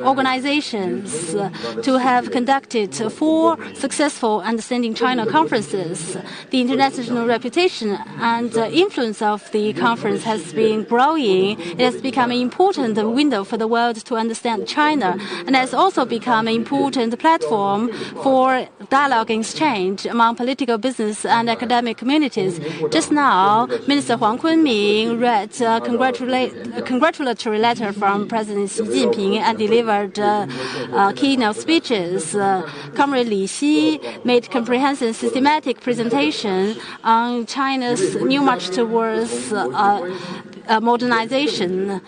organizations to have conducted 4 successful Understanding China conferences. The international reputation and influence of the conference has been growing. It has become an important window for the world to understand China, and has also become an important platform for dialogue and exchange among political, business, and academic communities. Just now, Minister Huang Qifan read a congratulatory letter from President Xi Jinping and delivered keynote speeches. Comrade Li Xi made comprehensive, systematic presentation on China's new march towards modernization.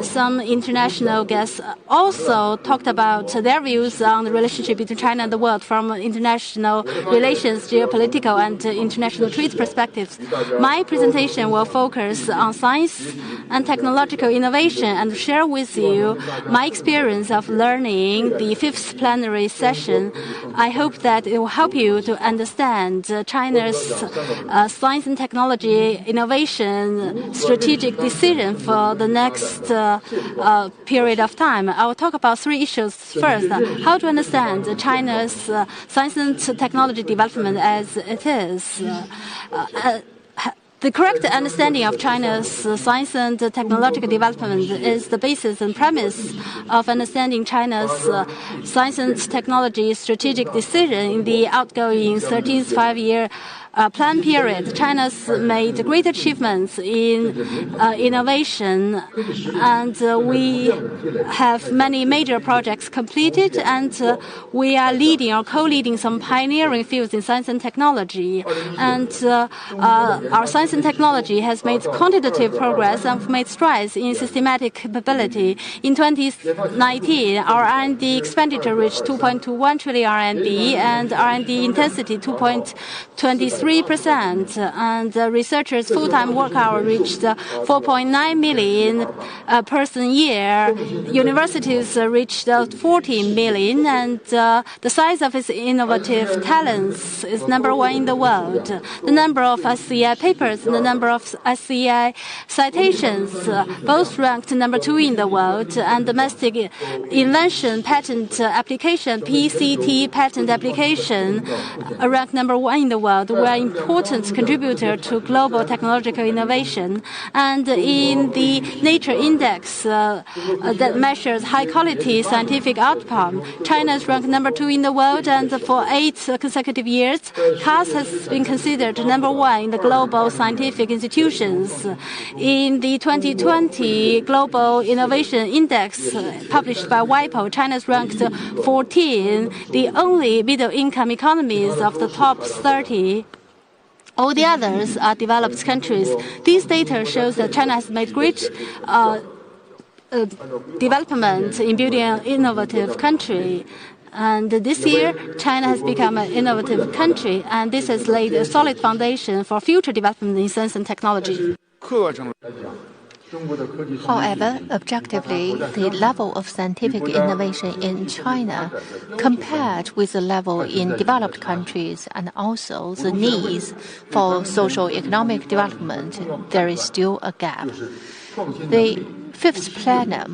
Some international guests also talked about their views on the relationship between China and the world from international relations, geopolitical, and international trade perspectives. My presentation will focus on science and technological innovation and share with you my experience of learning the 5th plenary session. I hope that it will help you to understand China's science and technology innovation strategic decision for the next period of time. I will talk about 3 issues. First, how to understand China's science and technology development as it is. The correct understanding of China's science and technological development is the basis and premise of understanding China's science and technology strategic decision in the outgoing 13th five-year plan period. China's made great achievements in innovation, and we have many major projects completed, and we are leading or co-leading some pioneering fields in science and technology. And our science and technology has made quantitative progress and made strides in systematic capability. In 2019, our R&D expenditure reached 2.21 trillion RMB, and R&D intensity 2.23 3%, and researchers' full-time work hour reached 4.9 million person year. Universities reached 14 million, and the size of its innovative talents is #1 in the world. The number of SCI papers and the number of SCI citations both ranked #2 in the world, and domestic invention patent application, PCT patent application, ranked #1 in the world. We are an important contributor to global technological innovation. And in the Nature Index that measures high-quality scientific outcome, China is ranked #2 in the world, and for 8 consecutive years, CAS has been considered #1 in the global scientific institutions. In the 2020 Global Innovation Index published by WIPO, China is ranked 14, the only middle-income economies of the top 30. All the others are developed countries. These data shows that China has made great development in building an innovative country. And this year, China has become an innovative country, and this has laid a solid foundation for future development in science and technology. However, objectively, the level of scientific innovation in China, compared with the level in developed countries and also the needs for socio-economic development, there is still a gap. The Fifth Plenum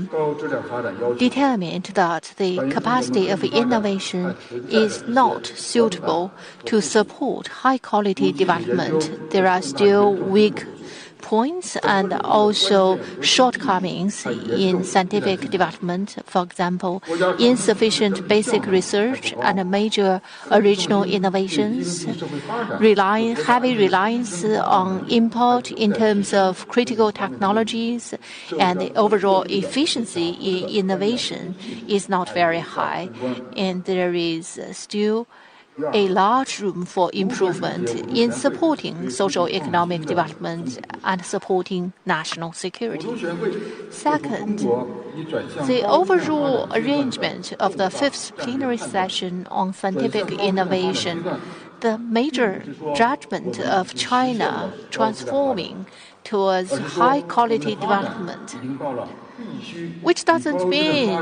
determined that the capacity of innovation is not suitable to support high-quality development. There are still weak points and also shortcomings in scientific development. For example, insufficient basic research and major original innovations, heavy reliance on import in terms of critical technologies, and the overall efficiency in innovation is not very high, and there is still a large room for improvement in supporting socio-economic development and supporting national security. Second, the overall arrangement of the fifth plenary session on scientific innovation, the major judgment of China transforming towards high-quality development, which doesn't mean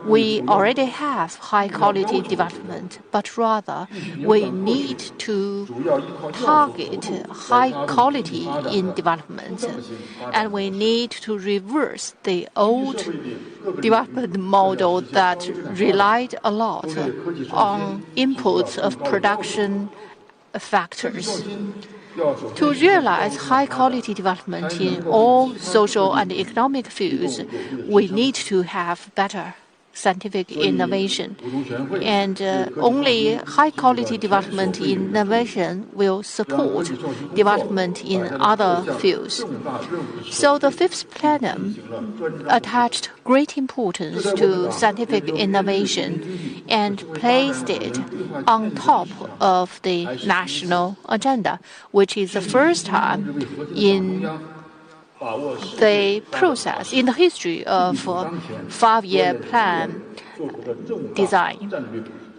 we already have high-quality development, but rather we need to target high quality in development, and we need to reverse the old development model that relied a lot on inputs of production factors. To realize high-quality development in all social and economic fields, we need to have better scientific innovation, and only high-quality development in innovation will support development in other fields. So the fifth plenum attached great importance to scientific innovation and placed it on top of the national agenda, which is the first time in the process, in the history of five-year plan design.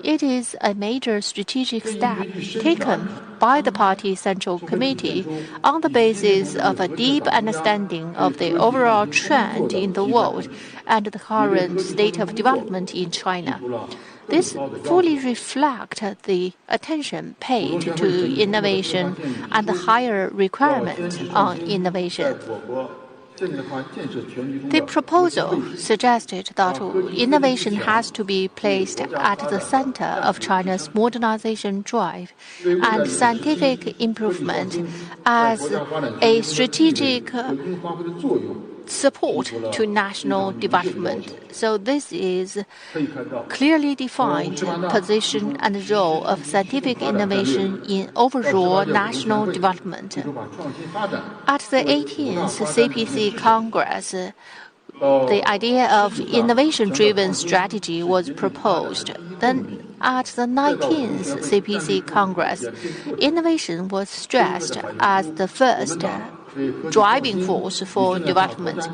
It is a major strategic step taken by the Party Central Committee on the basis of a deep understanding of the overall trend in the world and the current state of development in China. This fully reflects the attention paid to innovation and the higher requirements on innovation. The proposal suggested that innovation has to be placed at the center of China's modernization drive and scientific improvement as a strategic support to national development. So this is clearly defined position and role of scientific innovation in overall national development. At the 18th CPC Congress, the idea of innovation-driven strategy was proposed. Then at the 19th CPC Congress, innovation was stressed as the first driving force for development.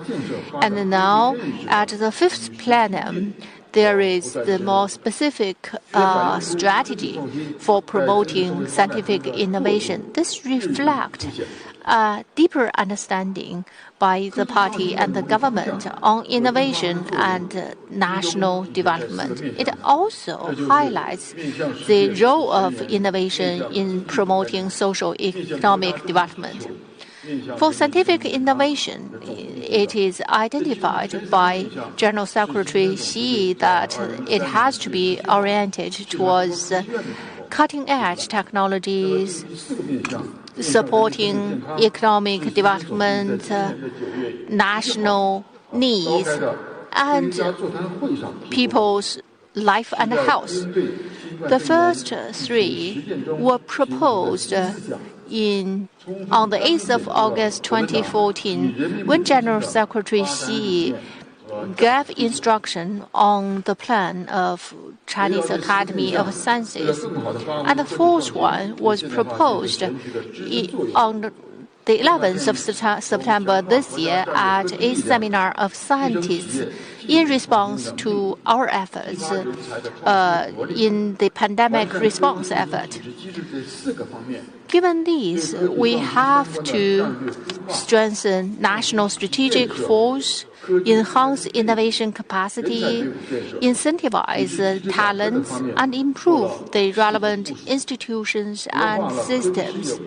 And now, at the fifth plenum, there is the more specific strategy for promoting scientific innovation. This reflects a deeper understanding by the party and the government on innovation and national development. It also highlights the role of innovation in promoting socio-economic development. For scientific innovation, it is identified by General Secretary Xi that it has to be oriented towards cutting-edge technologies, supporting economic development, national needs, and people's life and health. The first three were proposed on the 8th of August 2014 when General Secretary Xi gave instruction on the plan of Chinese Academy of Sciences. And the fourth one was proposed on the 11th of September this year at a seminar of scientists in response to our efforts in the pandemic response effort. Given these, we have to strengthen national strategic force, enhance innovation capacity, incentivize talents, and improve the relevant institutions and systems.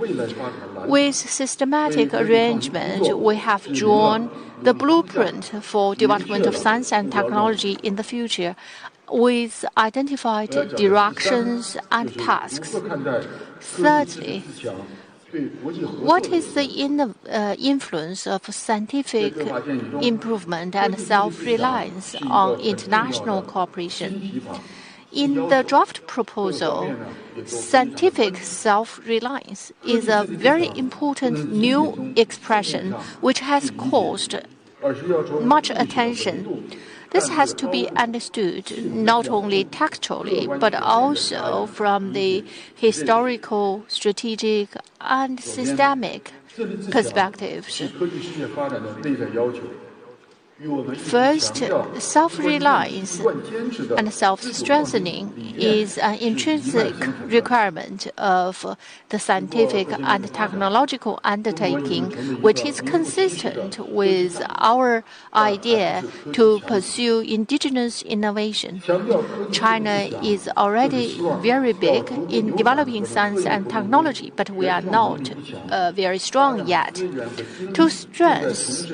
With systematic arrangement, we have drawn the blueprint for development of science and technology in the future with identified directions and tasks. Thirdly, what is the influence of scientific improvement and self-reliance on international cooperation? In the draft proposal, scientific self-reliance is a very important new expression which has caused much attention. This has to be understood not only textually, but also from the historical, strategic, and systemic perspectives. First, self-reliance and self-strengthening is an intrinsic requirement of the scientific and technological undertaking, which is consistent with our idea to pursue indigenous innovation. China is already very big in developing science and technology, but we are not very strong yet. To stress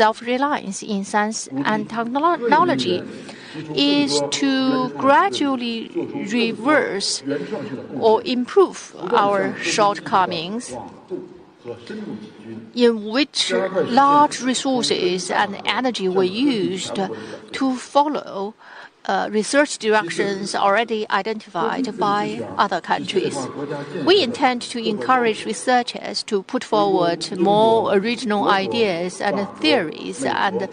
self-reliance in science and technology is to gradually reverse or improve our shortcomings, in which large resources and energy were used to follow research directions already identified by other countries. We intend to encourage researchers to put forward more original ideas and theories and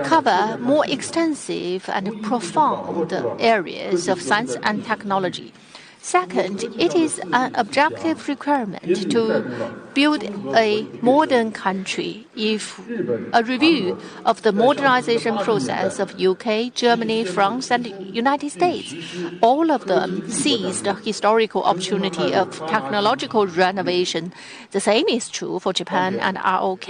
cover more extensive and profound areas of science and technology. Second, it is an objective requirement to build a modern country. If a review of the modernization process of UK, Germany, France, and United States, all of them seized the historical opportunity of technological renovation. The same is true for Japan and ROK.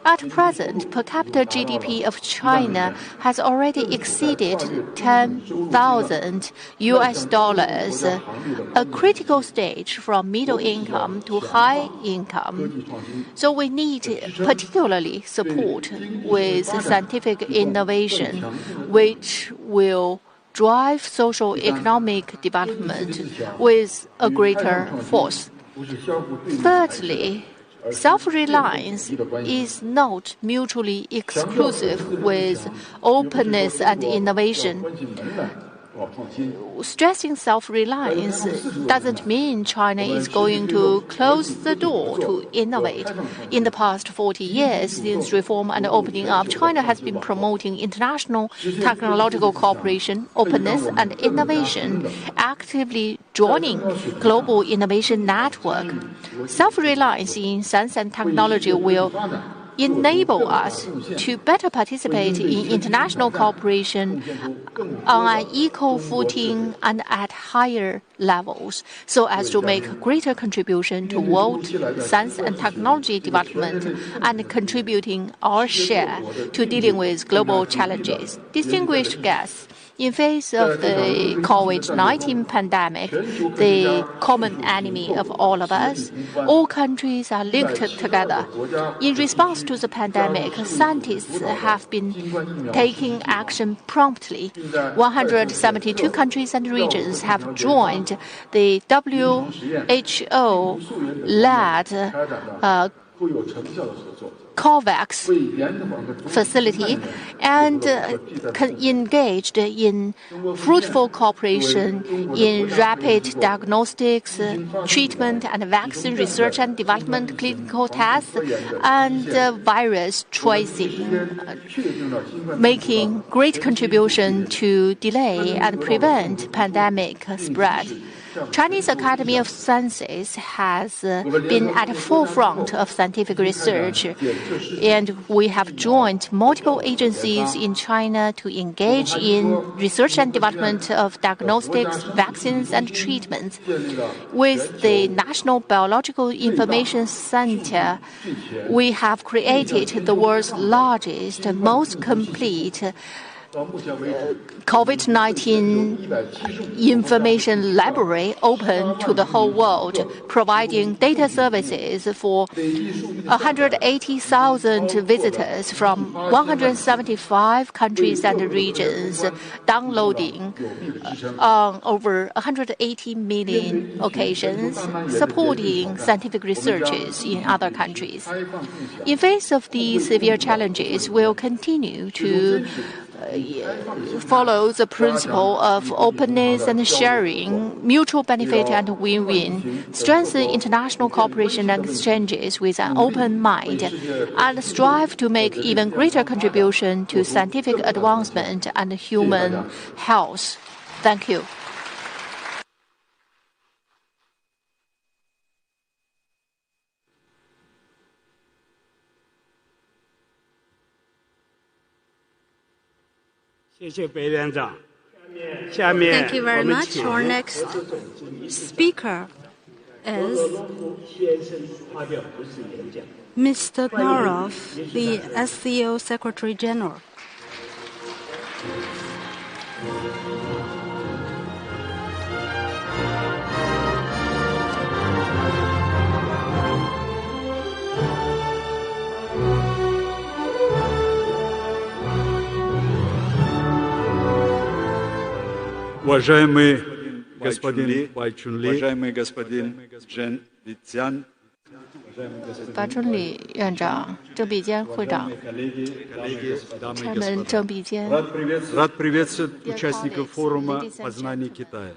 At present, per capita GDP of China has already exceeded $10,000, a critical stage from middle income to high income. So we need particularly support with scientific innovation, which will drive social economic development with a greater force. Thirdly, self-reliance is not mutually exclusive with openness and innovation. Stressing self-reliance doesn't mean China is going to close the door to innovate. In the past 40 years, since reform and opening up, China has been promoting international technological cooperation, openness, and innovation, actively joining global innovation network. Self-reliance in science and technology will enable us to better participate in international cooperation on an equal footing and at higher levels, so as to make greater contribution to world science and technology development and contributing our share to dealing with global challenges. Distinguished guests, in face of the COVID-19 pandemic, the common enemy of all of us, all countries are linked together. In response to the pandemic, scientists have been taking action promptly. 172 countries and regions have joined the WHO-led COVAX facility and engaged in fruitful cooperation in rapid diagnostics, treatment and vaccine research and development, clinical tests, and virus tracing, making great contribution to delay and prevent pandemic spread. Chinese Academy of Sciences has been at the forefront of scientific research, and we have joined multiple agencies in China to engage in research and development of diagnostics, vaccines, and treatments. With the National Biological Information Center, we have created the world's largest, most complete COVID-19 information library open to the whole world, providing data services for 180,000 visitors from 175 countries and regions, downloading on over 180 million occasions, supporting scientific researches in other countries. In face of these severe challenges, we'll continue to follow the principle of openness and sharing, mutual benefit and win-win, strengthen international cooperation and exchanges with an open mind, and strive to make even greater contribution to scientific advancement and human health. Thank you. Thank you very much. Our next speaker is Mr. Norov, the SCO Secretary General. Уважаемый господин Bai Chunli, уважаемый господин Zheng Bijian, Bai Chunli 院长、郑必坚会长、Chairman 郑必坚， рад приветствовать участников форума «Познание Китая».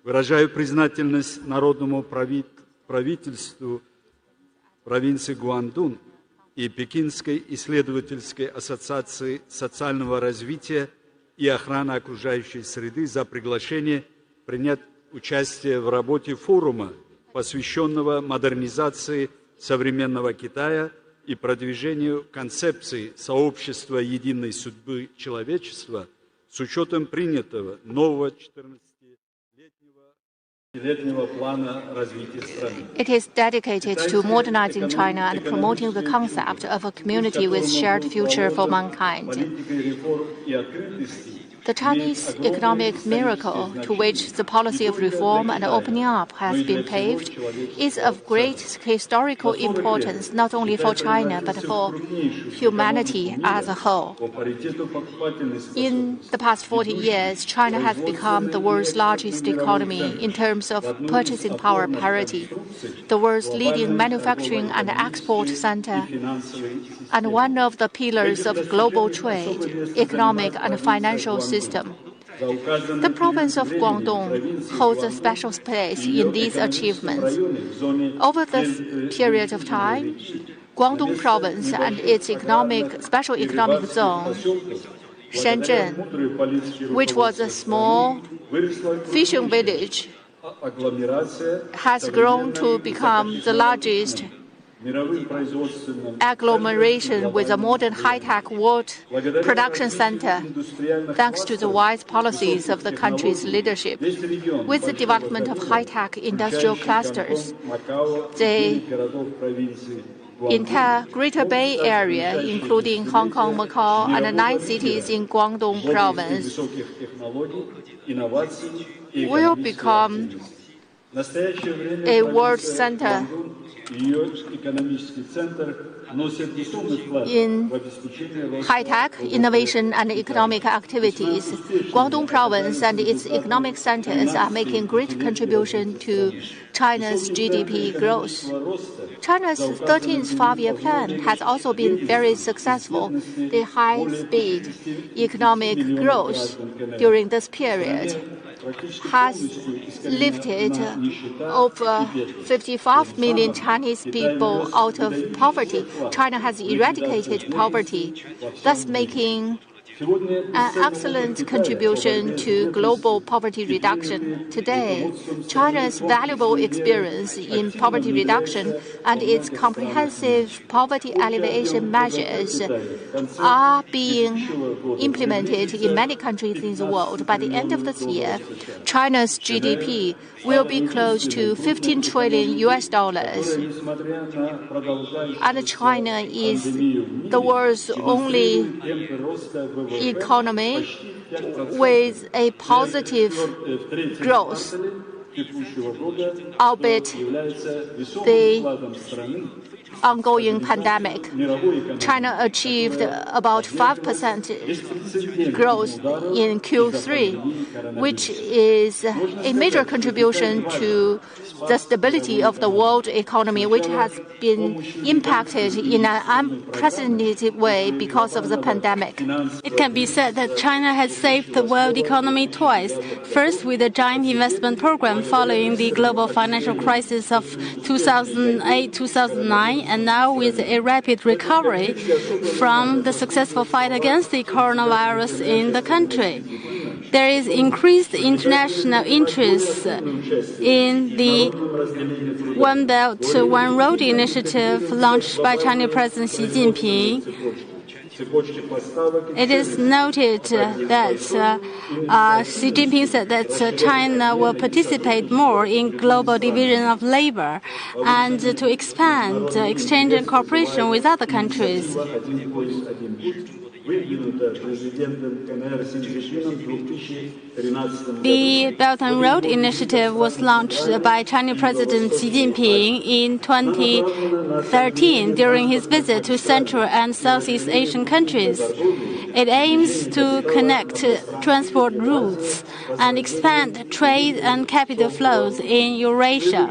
Выражаю признательность Народному правительству провинции Гуандун и Пекинской исследовательской ассоциации социального развития и охраны окружающей среды за приглашение принять участие в работе форума, посвященного модернизации современного Китая и продвижению концепции сообщества единой судьбы человечества с учетом принятого нового 14-летнего плана развития страны. It is dedicated to modernizing China and promoting the concept of a community with shared future for mankind. The Chinese economic miracle, to which the policy of reform and opening up has been paved, is of great historical importance not only for China but for humanity as a whole. In the past 40 years, China has become the world's largest economy in terms of purchasing power parity, the world's leading manufacturing and export center, and one of the pillars of global trade, economic and financial system. The province of Guangdong holds a special place in these achievements. Over this period of time, Guangdong province and its special economic zone, Shenzhen, which was a small fishing village, has grown to become the largest agglomeration with a modern high-tech world production center, thanks to the wise policies of the country's leadership. With the development of high-tech industrial clusters, the entire Greater Bay Area, including Hong Kong, Macau, and 9 cities in Guangdong province, will become a world center in high-tech, innovation, and economic activities. Guangdong province and its economic centers are making great contribution to China's GDP growth. China's 13th five-year plan has also been very successful. The high-speed economic growth during this period has lifted over 55 million Chinese people out of poverty. China has eradicated poverty, thus making an excellent contribution to global poverty reduction. Today, China's valuable experience in poverty reduction and its comprehensive poverty alleviation measures are being implemented in many countries in the world. By the end of this year, China's GDP will be close to $15 trillion. And China is the world's only economy with a positive growth, albeit the ongoing pandemic. China achieved about 5% growth in Q3, which is a major contribution to the stability of the world economy, which has been impacted in an unprecedented way because of the pandemic. It can be said that China has saved the world economy twice. First, with a giant investment program following the global financial crisis of 2008-2009, and now with a rapid recovery from the successful fight against the coronavirus in the country. There is increased international interest in the One Belt, One Road initiative launched by Chinese President Xi Jinping. It is noted that Xi Jinping said that China will participate more in global division of labor and to expand exchange and cooperation with other countries. The Belt and Road Initiative was launched by Chinese President Xi Jinping in 2013 during his visit to Central and Southeast Asian countries. It aims to connect transport routes and expand trade and capital flows in Eurasia.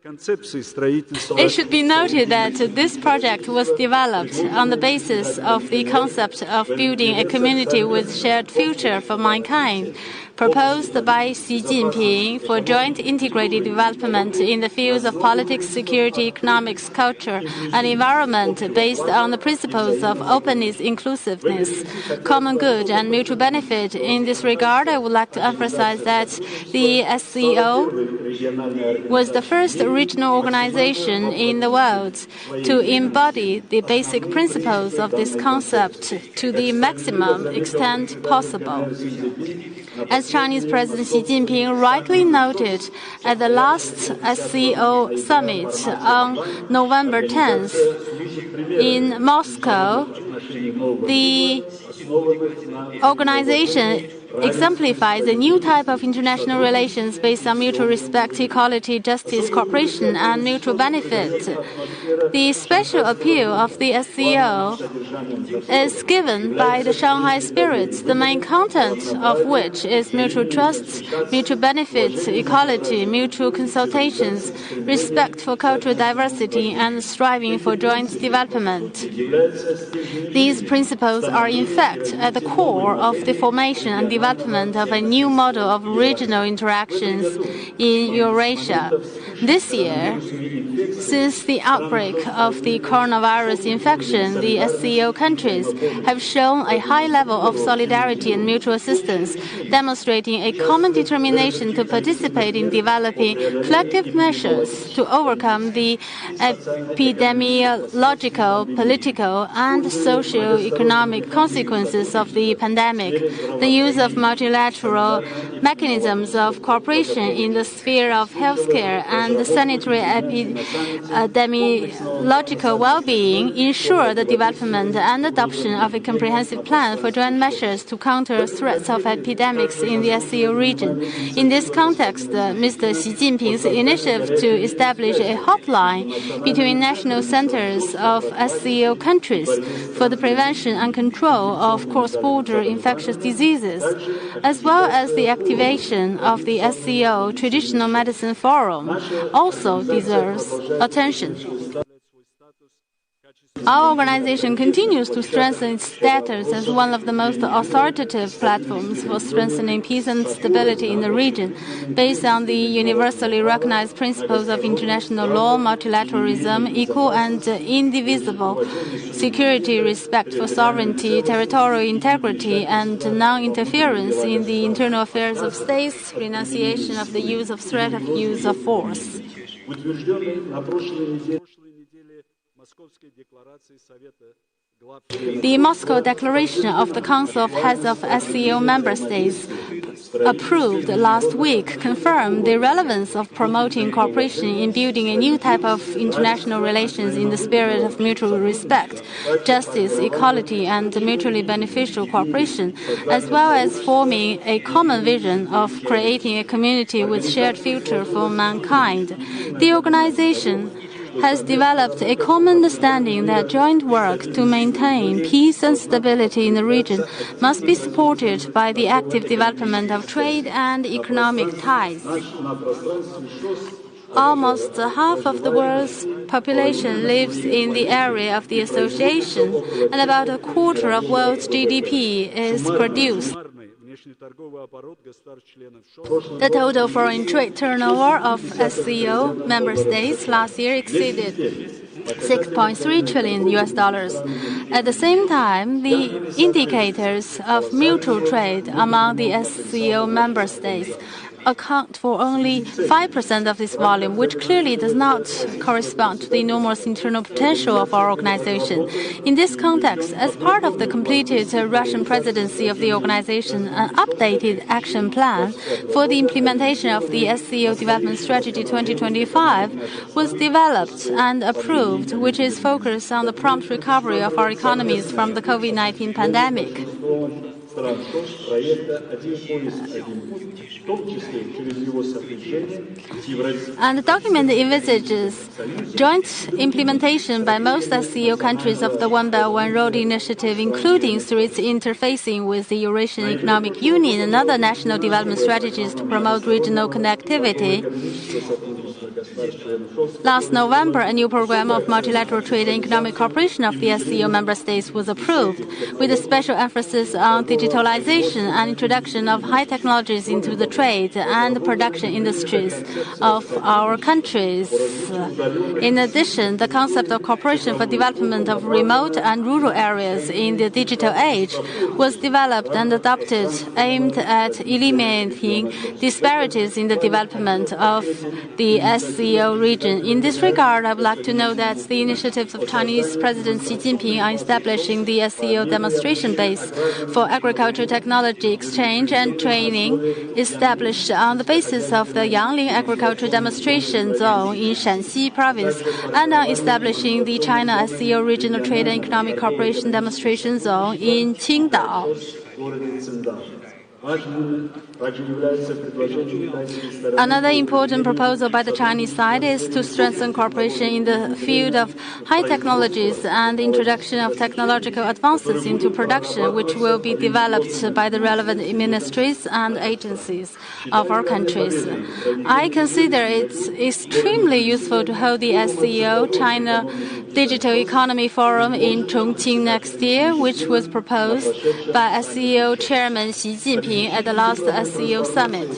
It should be noted that this project was developed on the basis of the concept of building a community with shared future for mankind, proposed by Xi Jinping for joint integrated development in the fields of politics, security, economics, culture, and environment based on the principles of openness, inclusiveness, common good, and mutual benefit. In this regard, I would like to emphasize that the SCO was the first regional organization in the world to embody the basic principles of this concept to the maximum extent possible. As Chinese President Xi Jinping rightly noted at the last SCO summit on November 10th in Moscow, the organization exemplifies a new type of international relations based on mutual respect, equality, justice, cooperation, and mutual benefit. The special appeal of the SCO is given by the Shanghai spirit, the main content of which is mutual trust, mutual benefits, equality, mutual consultations, respect for cultural diversity, and striving for joint development. These principles are in fact at the core of the formation and development development of a new model of regional interactions in Eurasia. This year, since the outbreak of the coronavirus infection, the SCO countries have shown a high level of solidarity and mutual assistance, demonstrating a common determination to participate in developing collective measures to overcome the epidemiological, political, and socio-economic consequences of the pandemic. The use of multilateral mechanisms of cooperation in the sphere of healthcare and the sanitary epidemiological well-being ensure the development and adoption of a comprehensive plan for joint measures to counter threats of epidemics in the SCO region. In this context, Mr. Xi Jinping's initiative to establish a hotline between national centers of SCO countries for the prevention and control of cross-border infectious diseases, as well as the activation of the SCO Traditional Medicine Forum, also deserves attention. Our organization continues to strengthen its status as one of the most authoritative platforms for strengthening peace and stability in the region, based on the universally recognized principles of international law, multilateralism, equal and indivisible security, respect for sovereignty, territorial integrity, and non-interference in the internal affairs of states, renunciation of the use of threat of use of force. The Moscow Declaration of the Council of Heads of SCO member states, approved last week, confirmed the relevance of promoting cooperation in building a new type of international relations in the spirit of mutual respect, justice, equality, and mutually beneficial cooperation, as well as forming a common vision of creating a community with shared future for mankind. The organization has developed a common understanding that joint work to maintain peace and stability in the region must be supported by the active development of trade and economic ties. Almost half of the world's population lives in the area of the association, and about a quarter of world's GDP is produced. The total foreign trade turnover of SCO member states last year exceeded $6.3 trillion. At the same time, the indicators of mutual trade among the SCO member states account for only 5% of this volume, which clearly does not correspond to the enormous internal potential of our organization. In this context, as part of the completed Russian presidency of the organization, an updated action plan for the implementation of the SCO Development Strategy 2025 was developed and approved, which is focused on the prompt recovery of our economies from the COVID-19 pandemic. And the document envisages joint implementation by most SCO countries of the One Belt, One Road initiative, including through its interfacing with the Eurasian Economic Union and other national development strategies to promote regional connectivity. Last November, a new program of multilateral trade and economic cooperation of the SCO member states was approved, with a special emphasis on digitalization and introduction of high technologies into the trade and production industries of our countries. In addition, the concept of cooperation for development of remote and rural areas in the digital age was developed and adopted, aimed at eliminating disparities in the development of the SCO region. In this regard, I would like to note that the initiatives of Chinese President Xi Jinping on establishing the SCO demonstration base for agriculture technology exchange and training, established on the basis of the Yangling Agriculture Demonstration Zone in Shanxi Province, and on establishing the China SCO Regional Trade and Economic Cooperation Demonstration Zone in Qingdao. Another important proposal by the Chinese side is to strengthen cooperation in the field of high technologies and the introduction of technological advances into production, which will be developed by the relevant ministries and agencies of our countries. I consider it extremely useful to hold the SCO China Digital Economy Forum in Chongqing next year, which was proposed by SCO Chairman Xi Jinping at the last SCO Summit.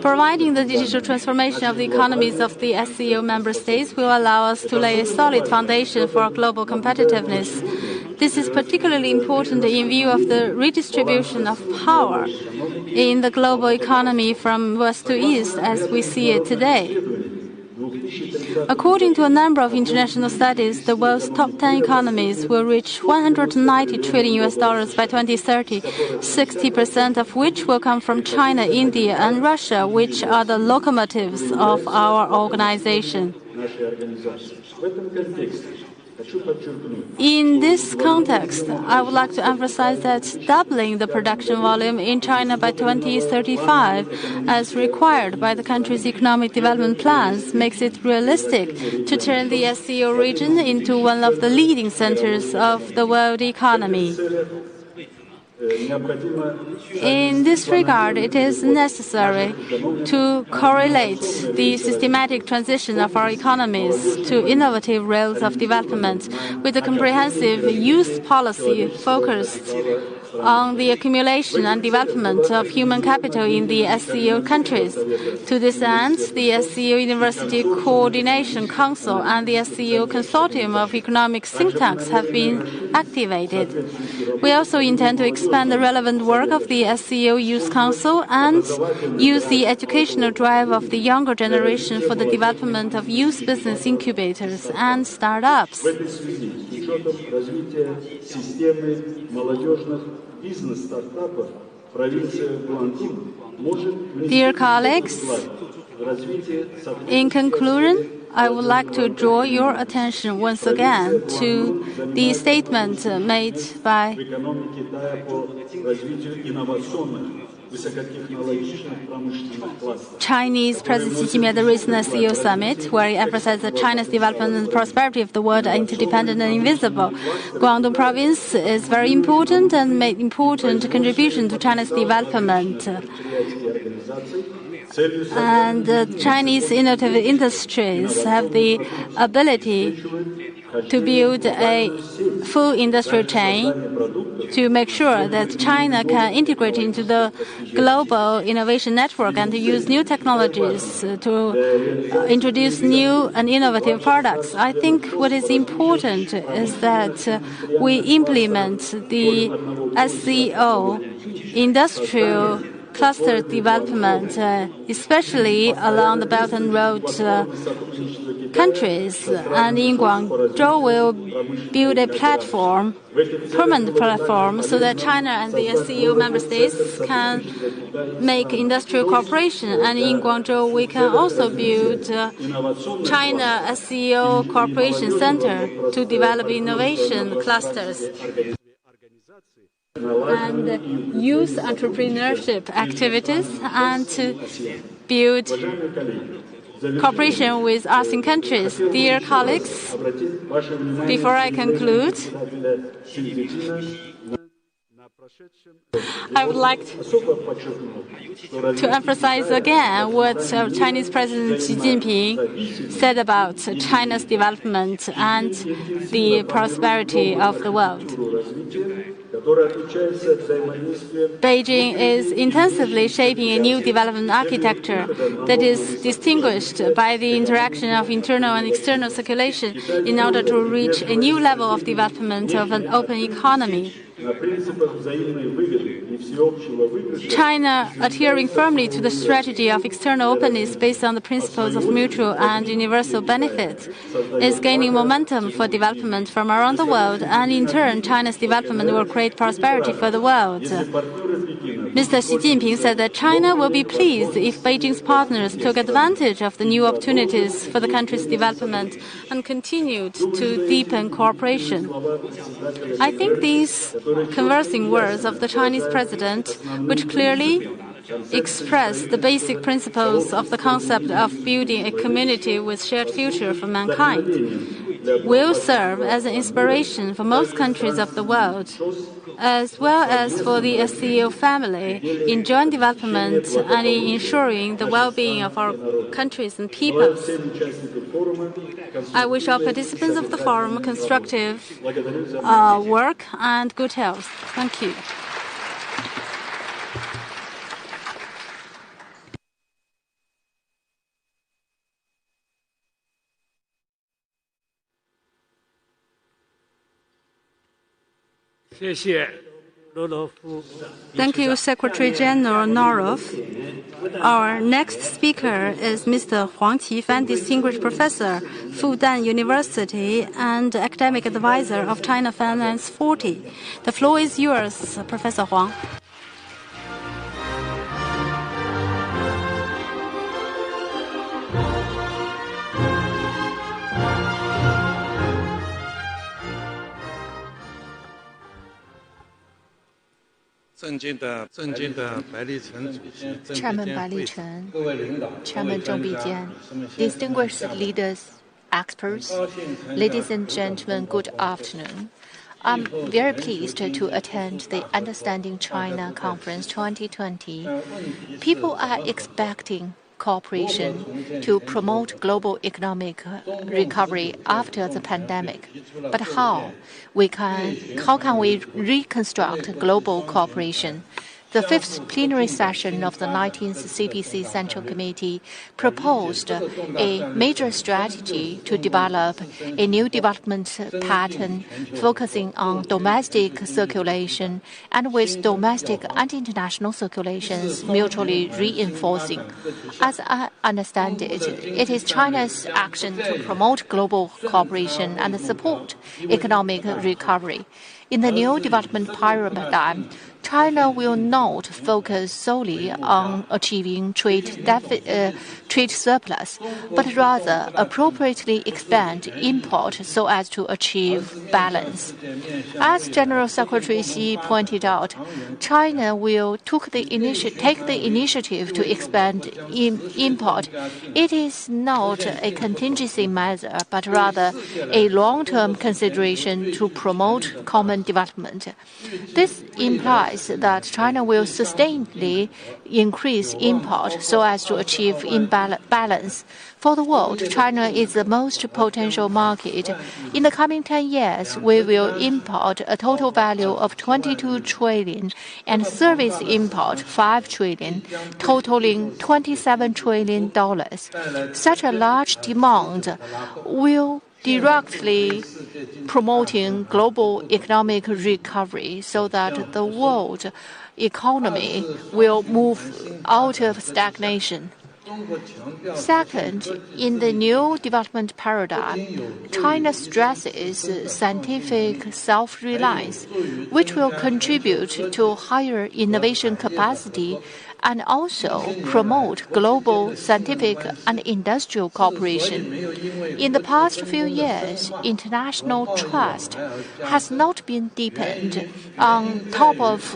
Providing the digital transformation of the economies of the SCO member states will allow us to lay a solid foundation for global competitiveness. This is particularly important in view of the redistribution of power in the global economy from west to east as we see it today. According to a number of international studies, the world's top 10 economies will reach $190 trillion by 2030, 60% of which will come from China, India, and Russia, which are the locomotives of our organization. In this context, I would like to emphasize that doubling the production volume in China by 2035, as required by the country's economic development plans, makes it realistic to turn the SCO region into one of the leading centers of the world economy. In this regard, it is necessary to correlate the systematic transition of our economies to innovative rails of development with a comprehensive youth policy focused on the accumulation and development of human capital in the SCO countries. To this end, the SCO University Coordination Council and the SCO Consortium of Economic Think Tanks have been activated. We also intend to expand the relevant work of the SCO Youth Council and use the educational drive of the younger generation for the development of youth business incubators and startups. Dear colleagues, in conclusion, I would like to draw your attention once again to the statement made by Chinese President Xi Jinping at the recent SCO summit, where he emphasized that China's development and prosperity of the world are interdependent and invisible. Guangdong province is very important and made important contribution to China's development. And Chinese innovative industries have the ability to build a full industrial chain to make sure that China can integrate into the global innovation network and to use new technologies to introduce new and innovative products. I think what is important is that we implement the SCO industrial cluster development, especially along the Belt and Road countries. And in Guangzhou, will build a platform, permanent platform, so that China and the SCO member states can make industrial cooperation. And in Guangzhou, we can also build China SCO Cooperation Center to develop innovation clusters and youth entrepreneurship activities, and to build cooperation with ASEAN countries. Dear colleagues, before I conclude, I would like to emphasize again what Chinese President Xi Jinping said about China's development and the prosperity of the world. Beijing is intensively shaping a new development architecture that is distinguished by the interaction of internal and external circulation in order to reach a new level of development of an open economy. China, adhering firmly to the strategy of external openness based on the principles of mutual and universal benefit, is gaining momentum for development from around the world, and in turn, China's development will create prosperity for the world. Mr. Xi Jinping said that China will be pleased if Beijing's partners took advantage of the new opportunities for the country's development and continued to deepen cooperation. I think these conversing words of the Chinese president, which clearly express the basic principles of the concept of building a community with shared future for mankind, will serve as an inspiration for most countries of the world, as well as for the SCO family in joint development and in ensuring the well-being of our countries and peoples. I wish all participants of the forum constructive work and good health. Thank you. Thank you, Secretary General Norov. Our next speaker is Mr. Huang Qifan, Distinguished Professor, Fudan University, and Academic Advisor of China Finance 40. The floor is yours, Professor Huang. Chairman Bai Chunli, Chairman Zheng Bijian, distinguished leaders, experts, ladies and gentlemen, good afternoon. I'm very pleased to attend the Understanding China Conference 2020. People are expecting cooperation to promote global economic recovery after the pandemic. But how can we reconstruct global cooperation? The fifth plenary session of the 19th CPC Central Committee proposed a major strategy to develop a new development pattern focusing on domestic circulation and with domestic and international circulations mutually reinforcing. As I understand it, it is China's action to promote global cooperation and support economic recovery. In the new development paradigm, China will not focus solely on achieving trade surplus, but rather appropriately expand import so as to achieve balance. As General Secretary Xi pointed out, China will take the initiative to expand import. It is not a contingency measure, but rather a long-term consideration to promote common development. This implies that China will sustainably increase import so as to achieve balance. For the world, China is the most potential market. In the coming 10 years, we will import a total value of 22 trillion and service import 5 trillion, totaling $27 trillion. Such a large demand will directly promoting global economic recovery so that the world economy will move out of stagnation. Second, in the new development paradigm, China stresses scientific self-reliance, which will contribute to higher innovation capacity and also promote global scientific and industrial cooperation. In the past few years, international trust has not been deepened on top of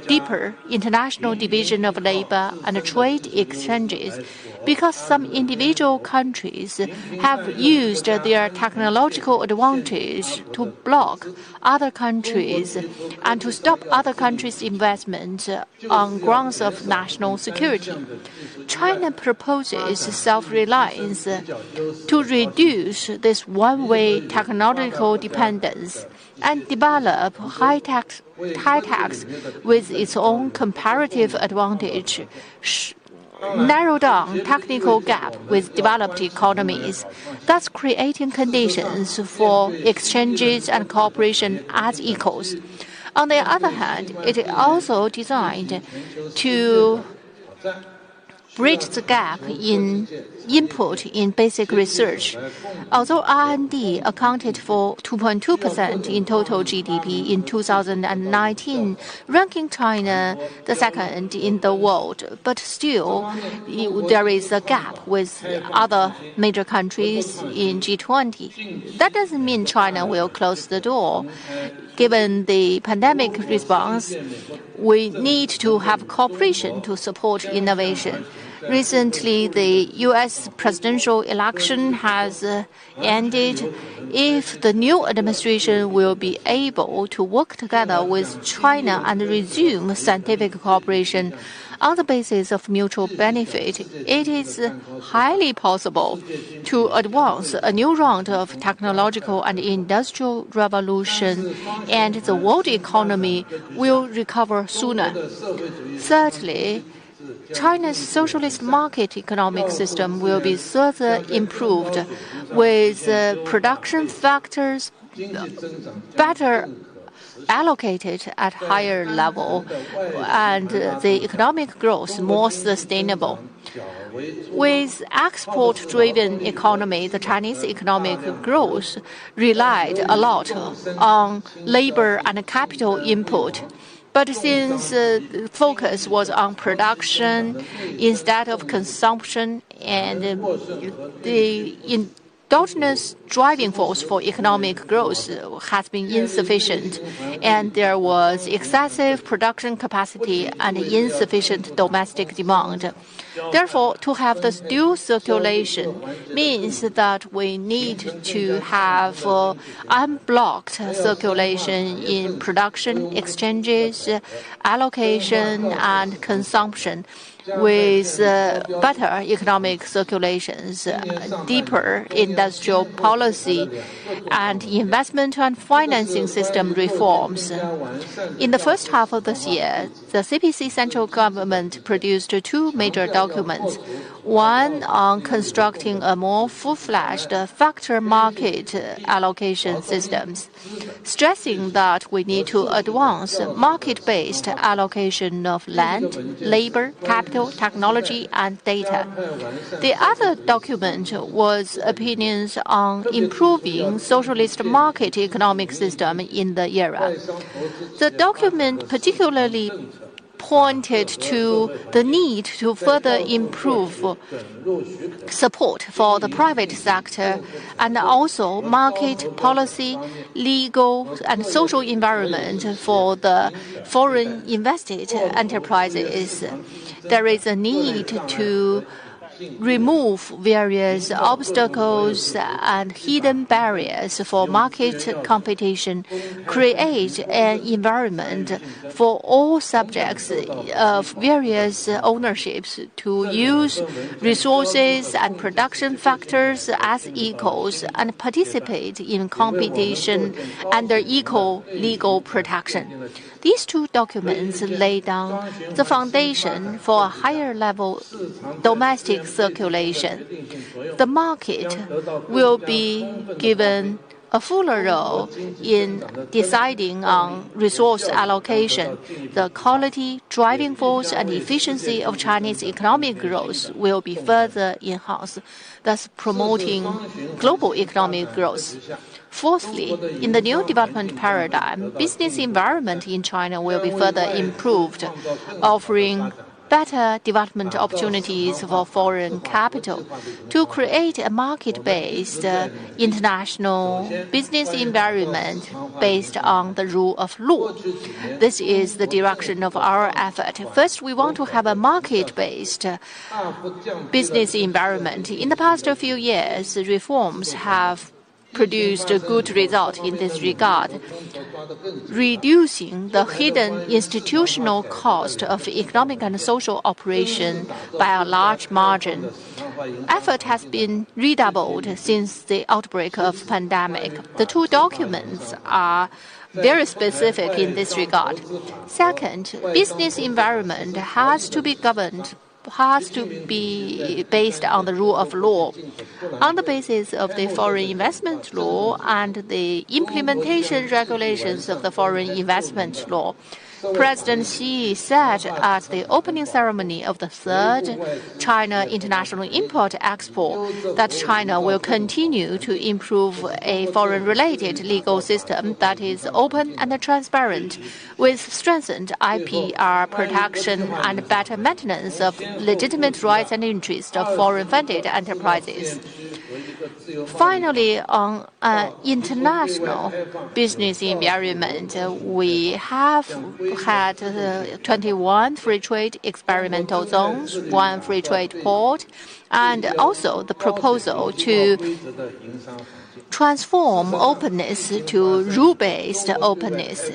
deeper international division of labor and trade exchanges because some individual countries have used their technological advantage to block other countries and to stop other countries' investment on grounds of national security. China proposes self-reliance to reduce this one-way technological dependence and develop high tax with its own comparative advantage, narrow down technical gap with developed economies, thus creating conditions for exchanges and cooperation as equals. On the other hand, it is also designed to bridge the gap in input in basic research. Although R&D accounted for 2.2% in total GDP in 2019, ranking China the second in the world, but still there is a gap with other major countries in G20. That doesn't mean China will close the door. Given the pandemic response, we need to have cooperation to support innovation. Recently, the U.S. presidential election has ended. If the new administration will be able to work together with China and resume scientific cooperation on the basis of mutual benefit, it is highly possible to advance a new round of technological and industrial revolution, and the world economy will recover sooner. Thirdly, China's socialist market economic system will be further improved with production factors better allocated at higher level and the economic growth more sustainable. With export-driven economy, the Chinese economic growth relied a lot on labor and capital input. But since the focus was on production instead of consumption, and the endogenous driving force for economic growth has been insufficient, and there was excessive production capacity and insufficient domestic demand. Therefore, to have the dual circulation means that we need to have unblocked circulation in production, exchanges, allocation, and consumption, with better economic circulations, deeper industrial policy, and investment and financing system reforms. In the first half of this year, the CPC central government produced two major documents. One on constructing a more full-fledged factor market allocation systems, stressing that we need to advance market-based allocation of land, labor, capital, technology, and data. The other document was opinions on improving socialist market economic system in the era. The document particularly pointed to the need to further improve support for the private sector and also market policy, legal and social environment for the foreign invested enterprises. There is a need to remove various obstacles and hidden barriers for market competition, create an environment for all subjects of various ownerships to use resources and production factors as equals and participate in competition under equal legal protection. These two documents lay down the foundation for a higher level domestic circulation. The market will be given a fuller role in deciding on resource allocation. The quality, driving force, and efficiency of Chinese economic growth will be further enhanced, thus promoting global economic growth. Fourthly, in the new development paradigm, business environment in China will be further improved, offering better development opportunities for foreign capital to create a market-based international business environment based on the rule of law. This is the direction of our effort. First, we want to have a market-based business environment. In the past few years, reforms have produced a good result in this regard, reducing the hidden institutional cost of economic and social operation by a large margin. Effort has been redoubled since the outbreak of pandemic. The two documents are very specific in this regard. Second, business environment has to be based on the rule of law. On the basis of the foreign investment law and the implementation regulations of the foreign investment law, President Xi said at the opening ceremony of the third China International Import-Expo that China will continue to improve a foreign-related legal system that is open and transparent, with strengthened IPR protection and better maintenance of legitimate rights and interests of foreign-funded enterprises. Finally, on international business environment, we have had 21 free trade experimental zones, 1 free trade port, and also the proposal to transform openness to rule-based openness.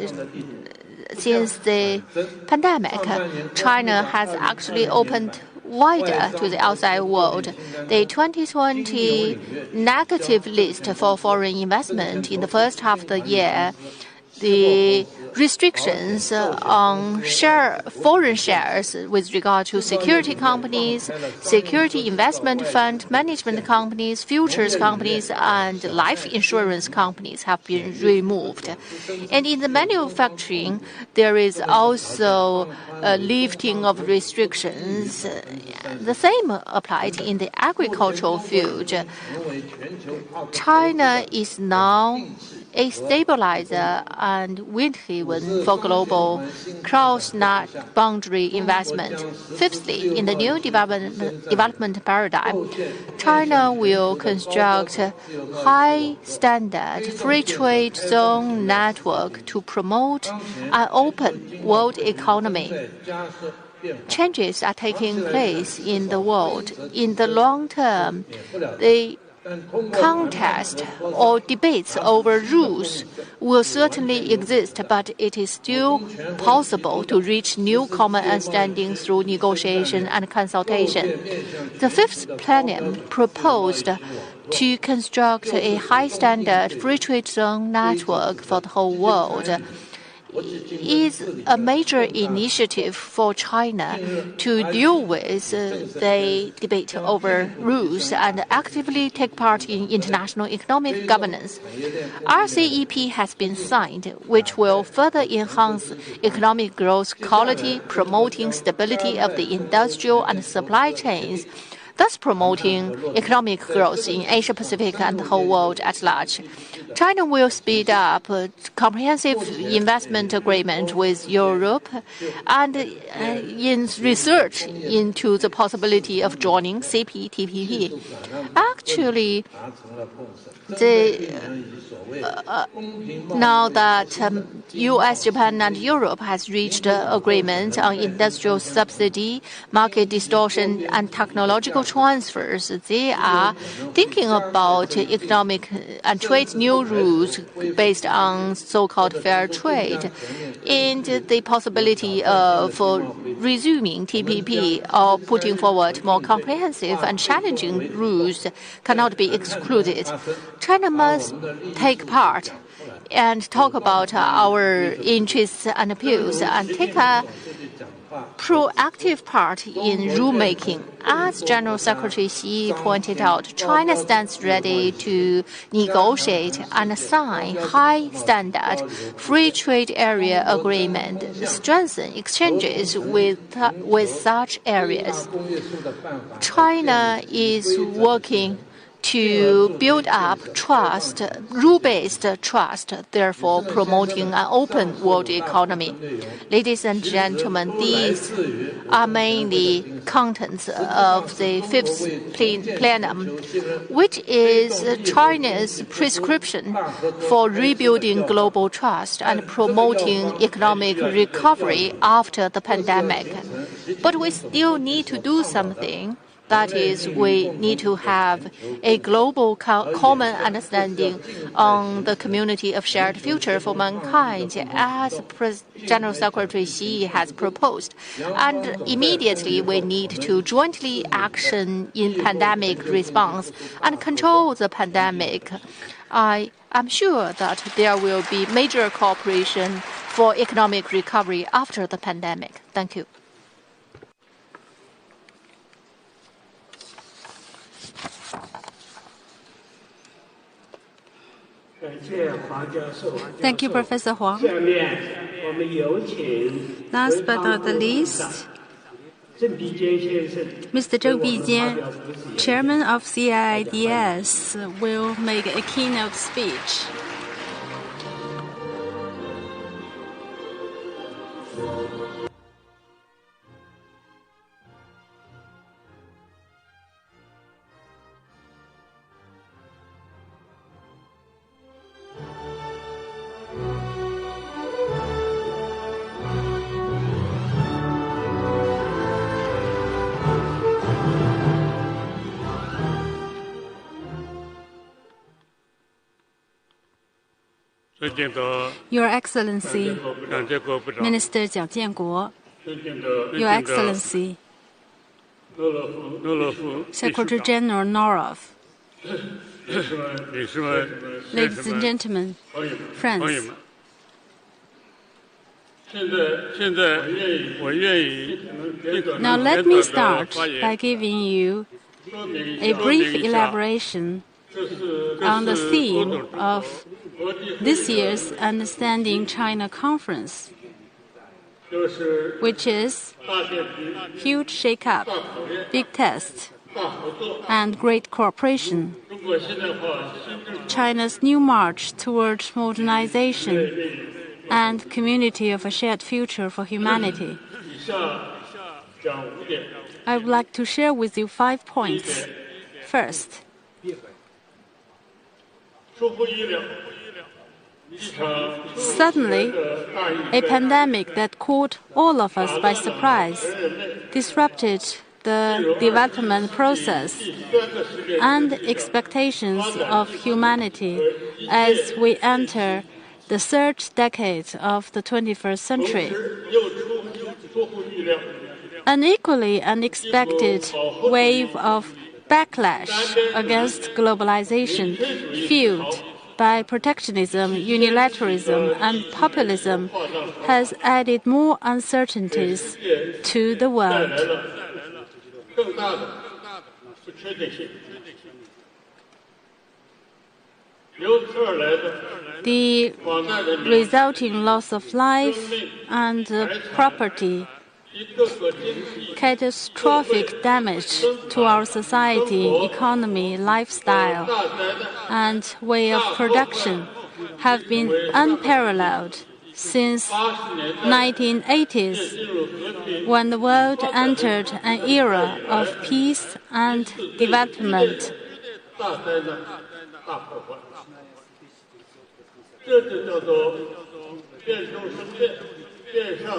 Since the pandemic, China has actually opened wider to the outside world. The 2020 negative list for foreign investment in the first half of the year, the restrictions on foreign shares with regard to security companies, security investment fund management companies, futures companies, and life insurance companies have been removed. And in the manufacturing, there is also a lifting of restrictions. The same applied in the agricultural field. China is now a stabilizer and wind haven for global cross-boundary investment. Fifthly, in the new development paradigm, China will construct high-standard free trade zone network to promote an open world economy. Changes are taking place in the world. In the long term, the contest or debates over rules will certainly exist, but it is still possible to reach new common understanding through negotiation and consultation. The fifth plenum proposed to construct a high-standard free trade zone network for the whole world. Is a major initiative for China to deal with the debate over rules and actively take part in international economic governance. RCEP has been signed, which will further enhance economic growth quality, promoting stability of the industrial and supply chains, thus promoting economic growth in Asia-Pacific and the whole world at large. China will speed up a comprehensive investment agreement with Europe and in research into the possibility of joining CPTPP. Actually, now that U.S., Japan, and Europe has reached agreement on industrial subsidy, market distortion, and technological transfers, they are thinking about economic and trade new rules based on so-called fair trade, and the possibility of resuming TPP or putting forward more comprehensive and challenging rules cannot be excluded. China must take part and talk about our interests and appeals and take a proactive part in rulemaking. As General Secretary Xi pointed out, China stands ready to negotiate and sign high-standard free trade area agreement, strengthen exchanges with such areas. China is working to build up trust, rule-based trust, therefore promoting an open world economy. Ladies and gentlemen, these are mainly contents of the fifth plenum, which is China's prescription for rebuilding global trust and promoting economic recovery after the pandemic. But we still need to do something. That is, we need to have a global common understanding on the community of shared future for mankind, as General Secretary Xi has proposed. And immediately, we need to jointly action in pandemic response and control the pandemic. I am sure that there will be major cooperation for economic recovery after the pandemic. Thank you. Thank you, Professor Huang. Last but not the least, Mr. Zheng Bijian, Chairman of CIIDS, will make a keynote speech. Your Excellency, Minister Jiang Jianguo, Your Excellency, Secretary General Norov, ladies and gentlemen, friends. Now let me start by giving you a brief elaboration on the theme of this year's Understanding China Conference, which is huge shake-up, big test, and great cooperation. China's new march toward modernization and community of a shared future for humanity. I would like to share with you 5 points. First, suddenly, a pandemic that caught all of us by surprise disrupted the development process and expectations of humanity as we enter the third decade of the 21st century. An equally unexpected wave of backlash against globalization, fueled by protectionism, unilateralism, and populism, has added more uncertainties to the world. The resulting loss of life and property, catastrophic damage to our society, economy, lifestyle, and way of production have been unparalleled since 1980s, when the world entered an era of peace and development.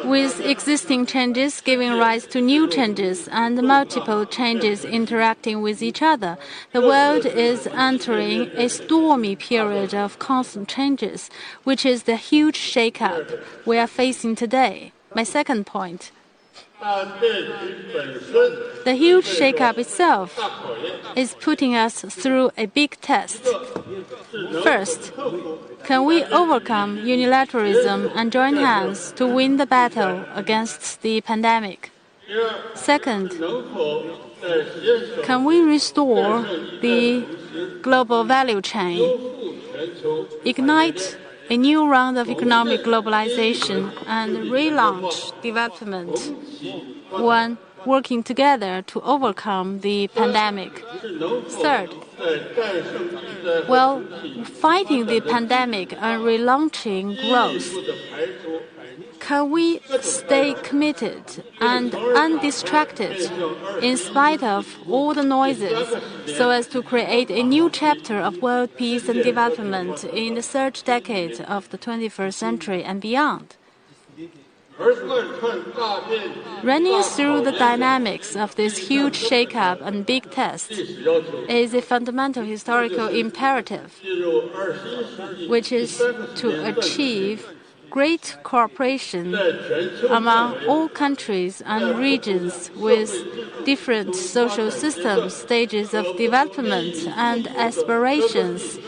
With existing changes giving rise to new changes and multiple changes interacting with each other, the world is entering a stormy period of constant changes, which is the huge shake-up we are facing today. My second point. The huge shake-up itself is putting us through a big test. First, can we overcome unilateralism and join hands to win the battle against the pandemic? Second, can we restore the global value chain, ignite a new round of economic globalization, and relaunch development, one working together to overcome the pandemic? Third, while fighting the pandemic and relaunching growth, can we stay committed and undistracted in spite of all the noises so as to create a new chapter of world peace and development in the third decade of the 21st century and beyond? Running through the dynamics of this huge shake-up and big test is a fundamental historical imperative, which is to achieve great cooperation among all countries and regions with different social systems, stages of development, and aspirations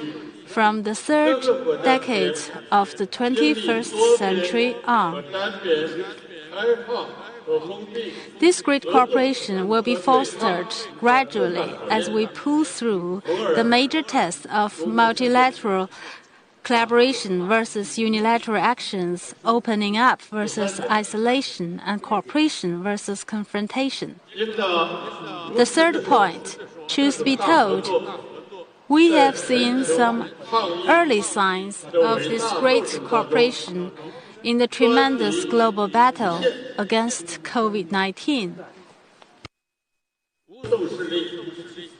from the third decade of the 21st century on. This great cooperation will be fostered gradually as we pull through the major tests of multilateral collaboration versus unilateral actions, opening up versus isolation, and cooperation versus confrontation. The third point, truth be told, we have seen some early signs of this great cooperation in the tremendous global battle against COVID-19.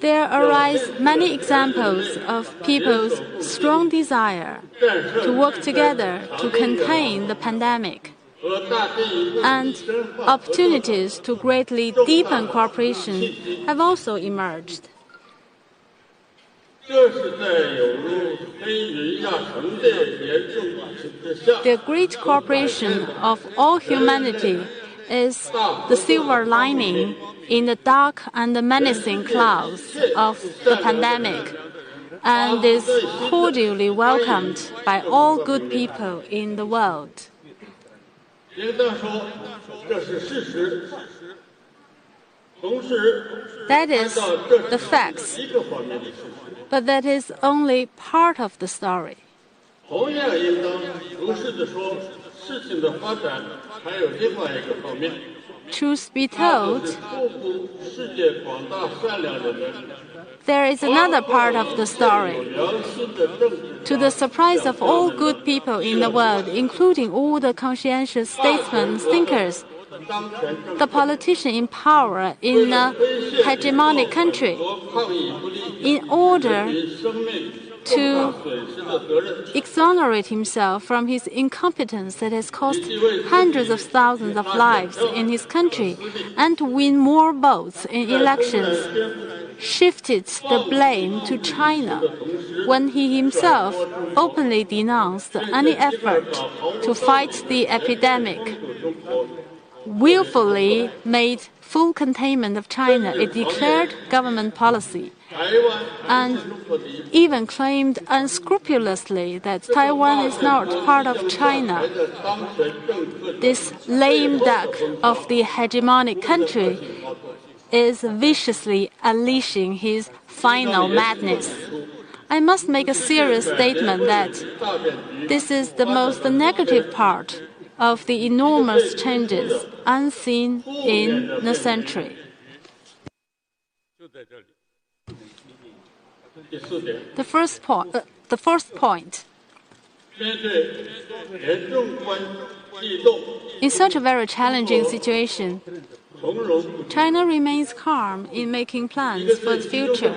There arise many examples of people's strong desire to work together to contain the pandemic, and opportunities to greatly deepen cooperation have also emerged. The great cooperation of all humanity is the silver lining in the dark and menacing clouds of the pandemic, and is cordially welcomed by all good people in the world. That is the facts, but that is only part of the story. Truth be told, there is another part of the story. To the surprise of all good people in the world, including all the conscientious statesmen and thinkers, the politician in power in a hegemonic country, in order to exonerate himself from his incompetence that has cost hundreds of thousands of lives in his country and to win more votes in elections, shifted the blame to China when he himself openly denounced any effort to fight the epidemic, willfully made full containment of China a declared government policy, and even claimed unscrupulously that Taiwan is not part of China. This lame duck of the hegemonic country is viciously unleashing his final madness. I must make a serious statement that this is the most negative part of the enormous changes unseen in the century. The first point. In such a very challenging situation, China remains calm in making plans for the future.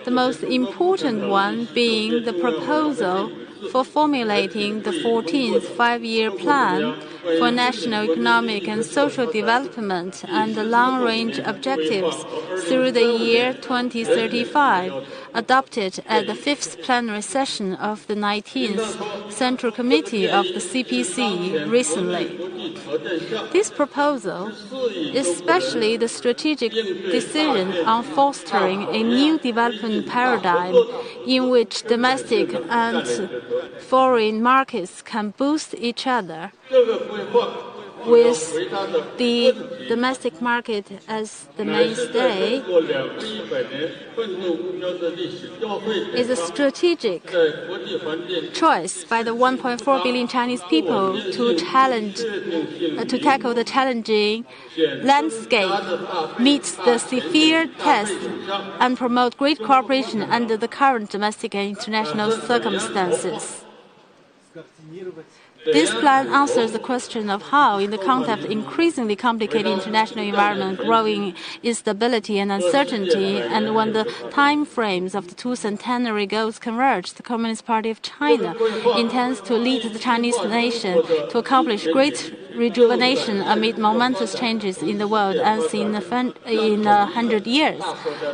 The most important one being the proposal for formulating the 14th five-year plan for national economic and social development and the long-range objectives through the year 2035, adopted at the 5th plenary session of the 19th Central Committee of the CPC recently. This proposal, especially the strategic decision on fostering a new development paradigm in which domestic and foreign markets can boost each other, with the domestic market as the mainstay, is a strategic choice by the 1.4 billion Chinese people to tackle the challenging landscape, meet the severe test, and promote great cooperation under the current domestic and international circumstances. This plan answers the question of how, in the context of increasingly complicated international environment, growing instability and uncertainty, and when the time frames of the two centenary goals converge, the Communist Party of China intends to lead the Chinese nation to accomplish great rejuvenation amid momentous changes in the world unseen in 100 years,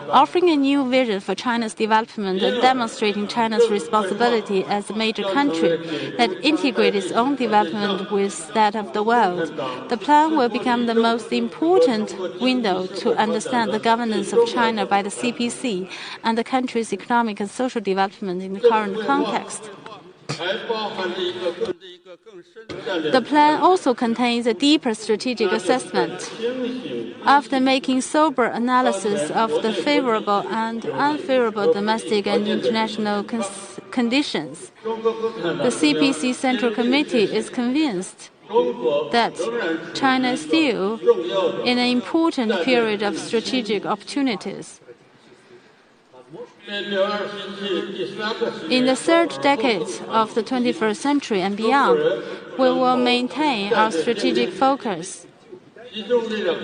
offering a new vision for China's development and demonstrating China's responsibility as a major country that integrates its own development with that of the world. The plan will become the most important window to understand the governance of China by the CPC and the country's economic and social development in the current context. The plan also contains a deeper strategic assessment. After making sober analysis of the favorable and unfavorable domestic and international conditions, the CPC Central Committee is convinced that China is still in an important period of strategic opportunities. In the third decade of the 21st century and beyond, we will maintain our strategic focus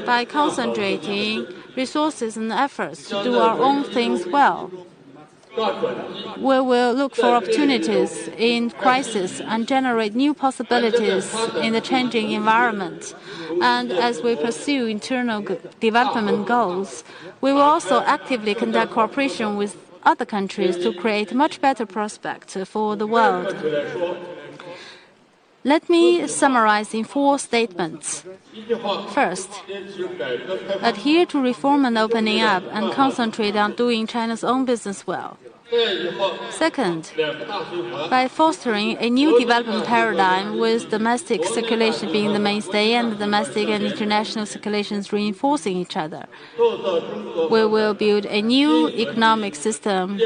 by concentrating resources and efforts to do our own things well. We will look for opportunities in crisis and generate new possibilities in the changing environment. And as we pursue internal development goals, we will also actively conduct cooperation with other countries to create much better prospects for the world. Let me summarize in 4 statements. First, adhere to reform and opening up and concentrate on doing China's own business well. Second, by fostering a new development paradigm with domestic circulation being the mainstay and domestic and international circulations reinforcing each other, we will build a new economic system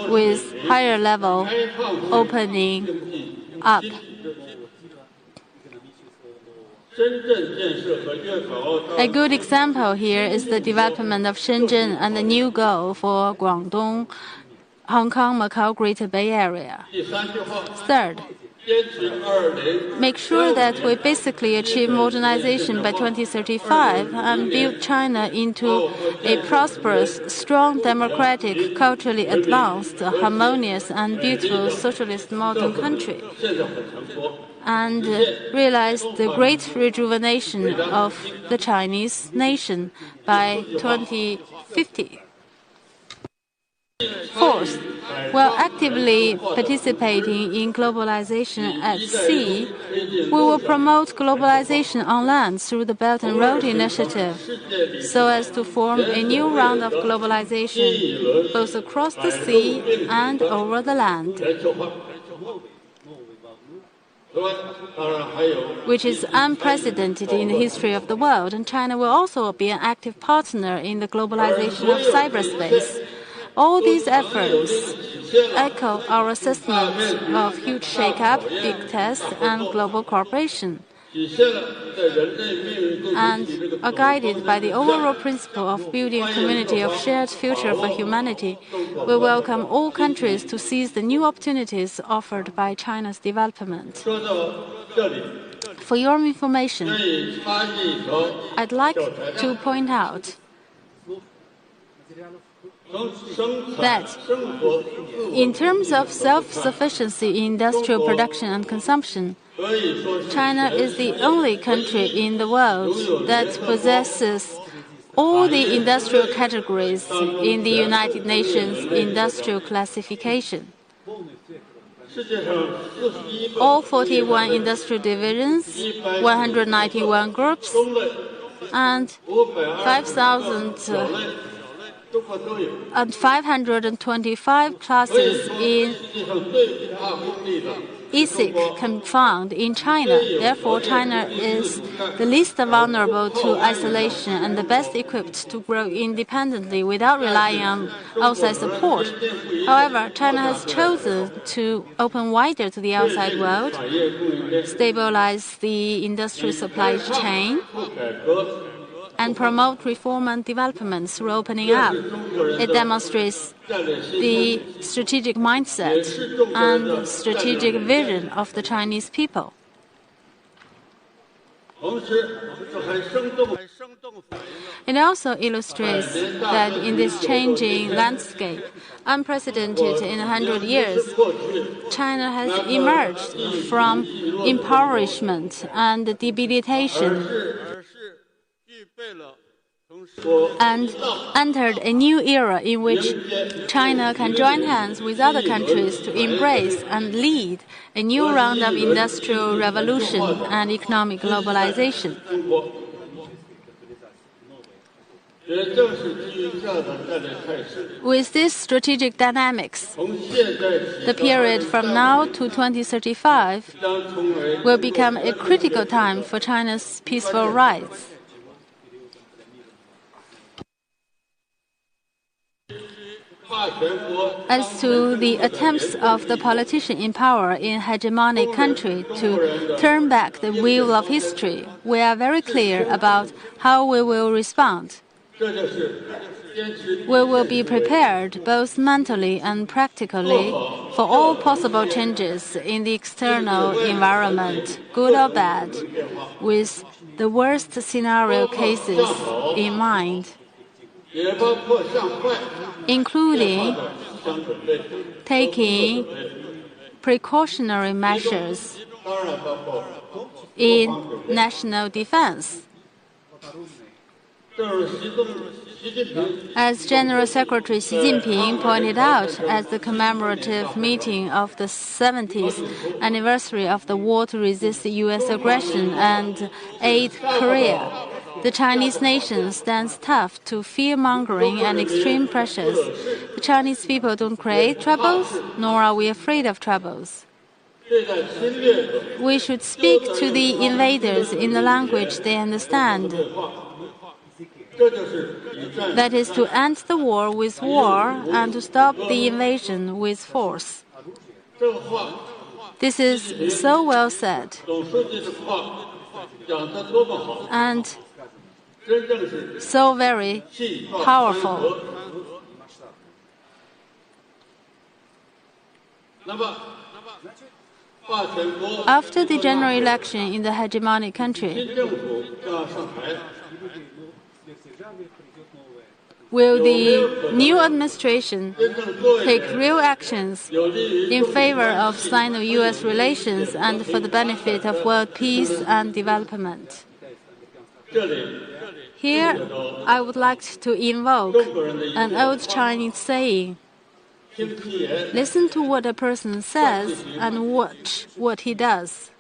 with higher level opening up. A good example here is the development of Shenzhen and the new goal for Guangdong, Hong Kong, Macau, Greater Bay Area. Third, make sure that we basically achieve modernization by 2035 and build China into a prosperous, strong, democratic, culturally advanced, harmonious, and beautiful socialist modern country, and realize the great rejuvenation of the Chinese nation by 2050. Fourth, while actively participating in globalization at sea, we will promote globalization on land through the Belt and Road Initiative, so as to form a new round of globalization, both across the sea and over the land, which is unprecedented in the history of the world, and China will also be an active partner in the globalization of cyberspace. All these efforts echo our assessment of huge shake-up, big test, and global cooperation, and are guided by the overall principle of building a community of shared future for humanity. We welcome all countries to seize the new opportunities offered by China's development. For your information, I'd like to point out that in terms of self-sufficiency in industrial production and consumption, China is the only country in the world that possesses all the industrial categories in the United Nations industrial classification. All 41 industrial divisions, 191 groups, and 525 classes in ISIC can be found in China. Therefore, China is the least vulnerable to isolation and the best equipped to grow independently without relying on outside support. However, China has chosen to open wider to the outside world, stabilize the industrial supply chain, and promote reform and development through opening up. It demonstrates the strategic mindset and strategic vision of the Chinese people. It also illustrates that in this changing landscape, unprecedented in 100 years, China has emerged from impoverishment and debilitation and entered a new era in which China can join hands with other countries to embrace and lead a new round of industrial revolution and economic globalization. With this strategic dynamics, the period from now to 2035 will become a critical time for China's peaceful rise. As to the attempts of the politician in power in hegemonic country to turn back the wheel of history, we are very clear about how we will respond. We will be prepared both mentally and practically for all possible changes in the external environment, good or bad, with the worst scenario cases in mind, including taking precautionary measures in national defense. As General Secretary Xi Jinping pointed out at the commemorative meeting of the 70th anniversary of the war to resist the U.S. aggression and aid Korea, the Chinese nation stands tough to fear-mongering and extreme pressures. The Chinese people don't create troubles, nor are we afraid of troubles. We should speak to the invaders in the language they understand. That is to end the war with war and to stop the invasion with force. This is so well said and so very powerful. After the general election in the hegemonic country, will the new administration take real actions in favor of Sino-US relations and for the benefit of world peace and development? Here, I would like to invoke an old Chinese saying: listen to what a person says and watch what he does.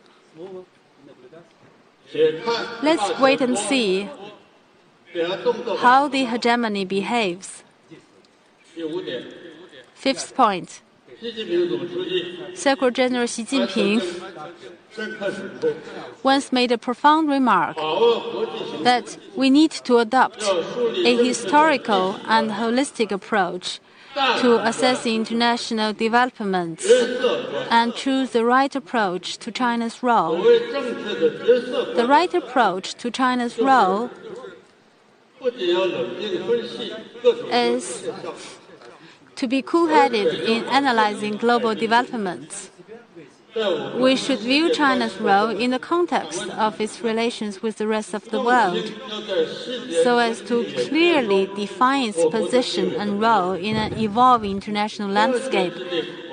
Let's wait and see how the hegemony behaves. Fifth point. Secretary General Xi Jinping once made a profound remark that we need to adopt a historical and holistic approach to assessing international developments and choose the right approach to China's role. The right approach to China's role is to be cool-headed in analyzing global developments. We should view China's role in the context of its relations with the rest of the world, so as to clearly define its position and role in an evolving international landscape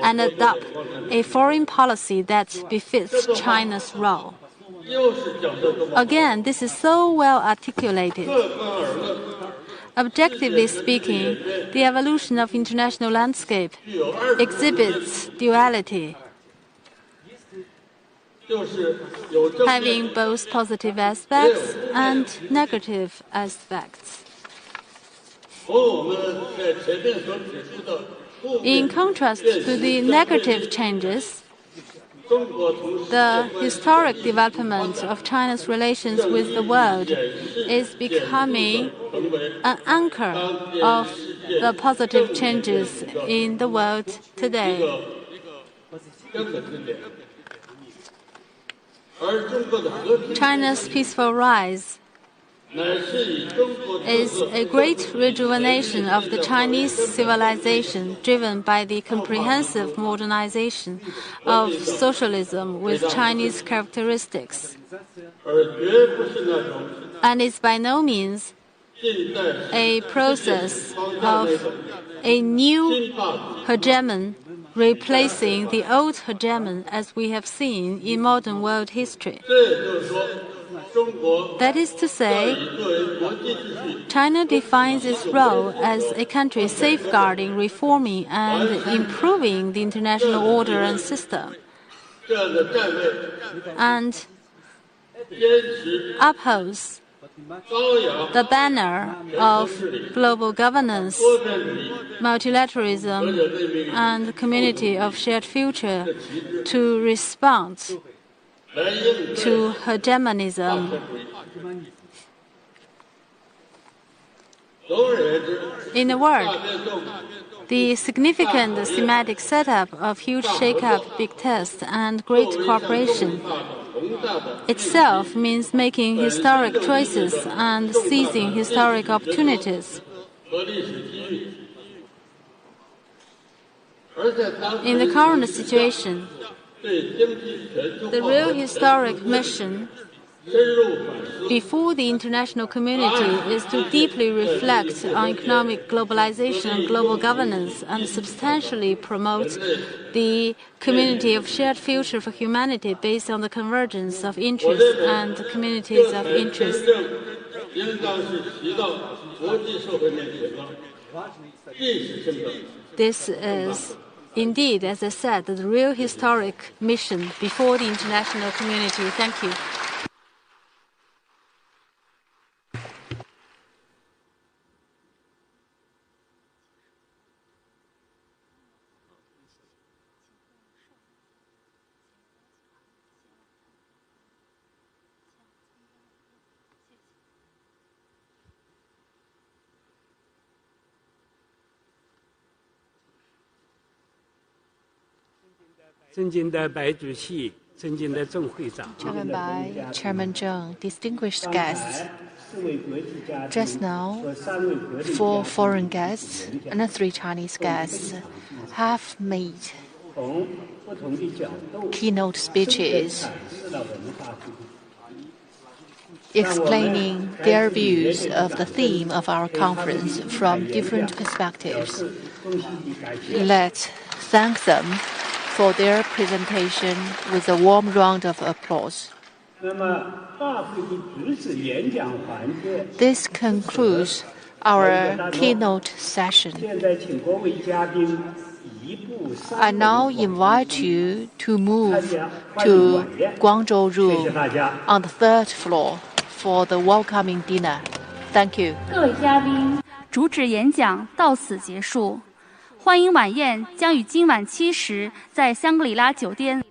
and adopt a foreign policy that befits China's role. Again, this is so well articulated. Objectively speaking, the evolution of international landscape exhibits duality, having both positive aspects and negative aspects. In contrast to the negative changes, the historic development of China's relations with the world is becoming an anchor of the positive changes in the world today. China's peaceful rise is a great rejuvenation of the Chinese civilization driven by the comprehensive modernization of socialism with Chinese characteristics. And it's by no means a process of a new hegemon replacing the old hegemon as we have seen in modern world history. That is to say, China defines its role as a country safeguarding, reforming, and improving the international order and system, and upholds the banner of global governance, multilateralism, and the community of shared future to respond to hegemonism. In a word, the significant thematic setup of huge shake-up, big test, and great cooperation itself means making historic choices and seizing historic opportunities. In the current situation, the real historic mission before the international community is to deeply reflect on economic globalization and global governance and substantially promote the community of shared future for humanity based on the convergence of interests and communities of interest. 应当是提到国际社会面前的历史性的。This is indeed, as I said, the real historic mission before the international community. Thank you. Chairman Bai, Chairman Zheng, distinguished guests. Just now, 4 foreign guests and 3 Chinese guests have made keynote speeches explaining their views of the theme of our conference from different perspectives. Let's thank them for their presentation with a warm round of applause. This concludes our keynote session. I now invite you to move to Guangzhou Room on the 3rd floor for the welcoming dinner. Thank you. 各位嘉宾，主旨演讲到此结束。欢迎晚宴将于今晚7时在香格里拉酒店。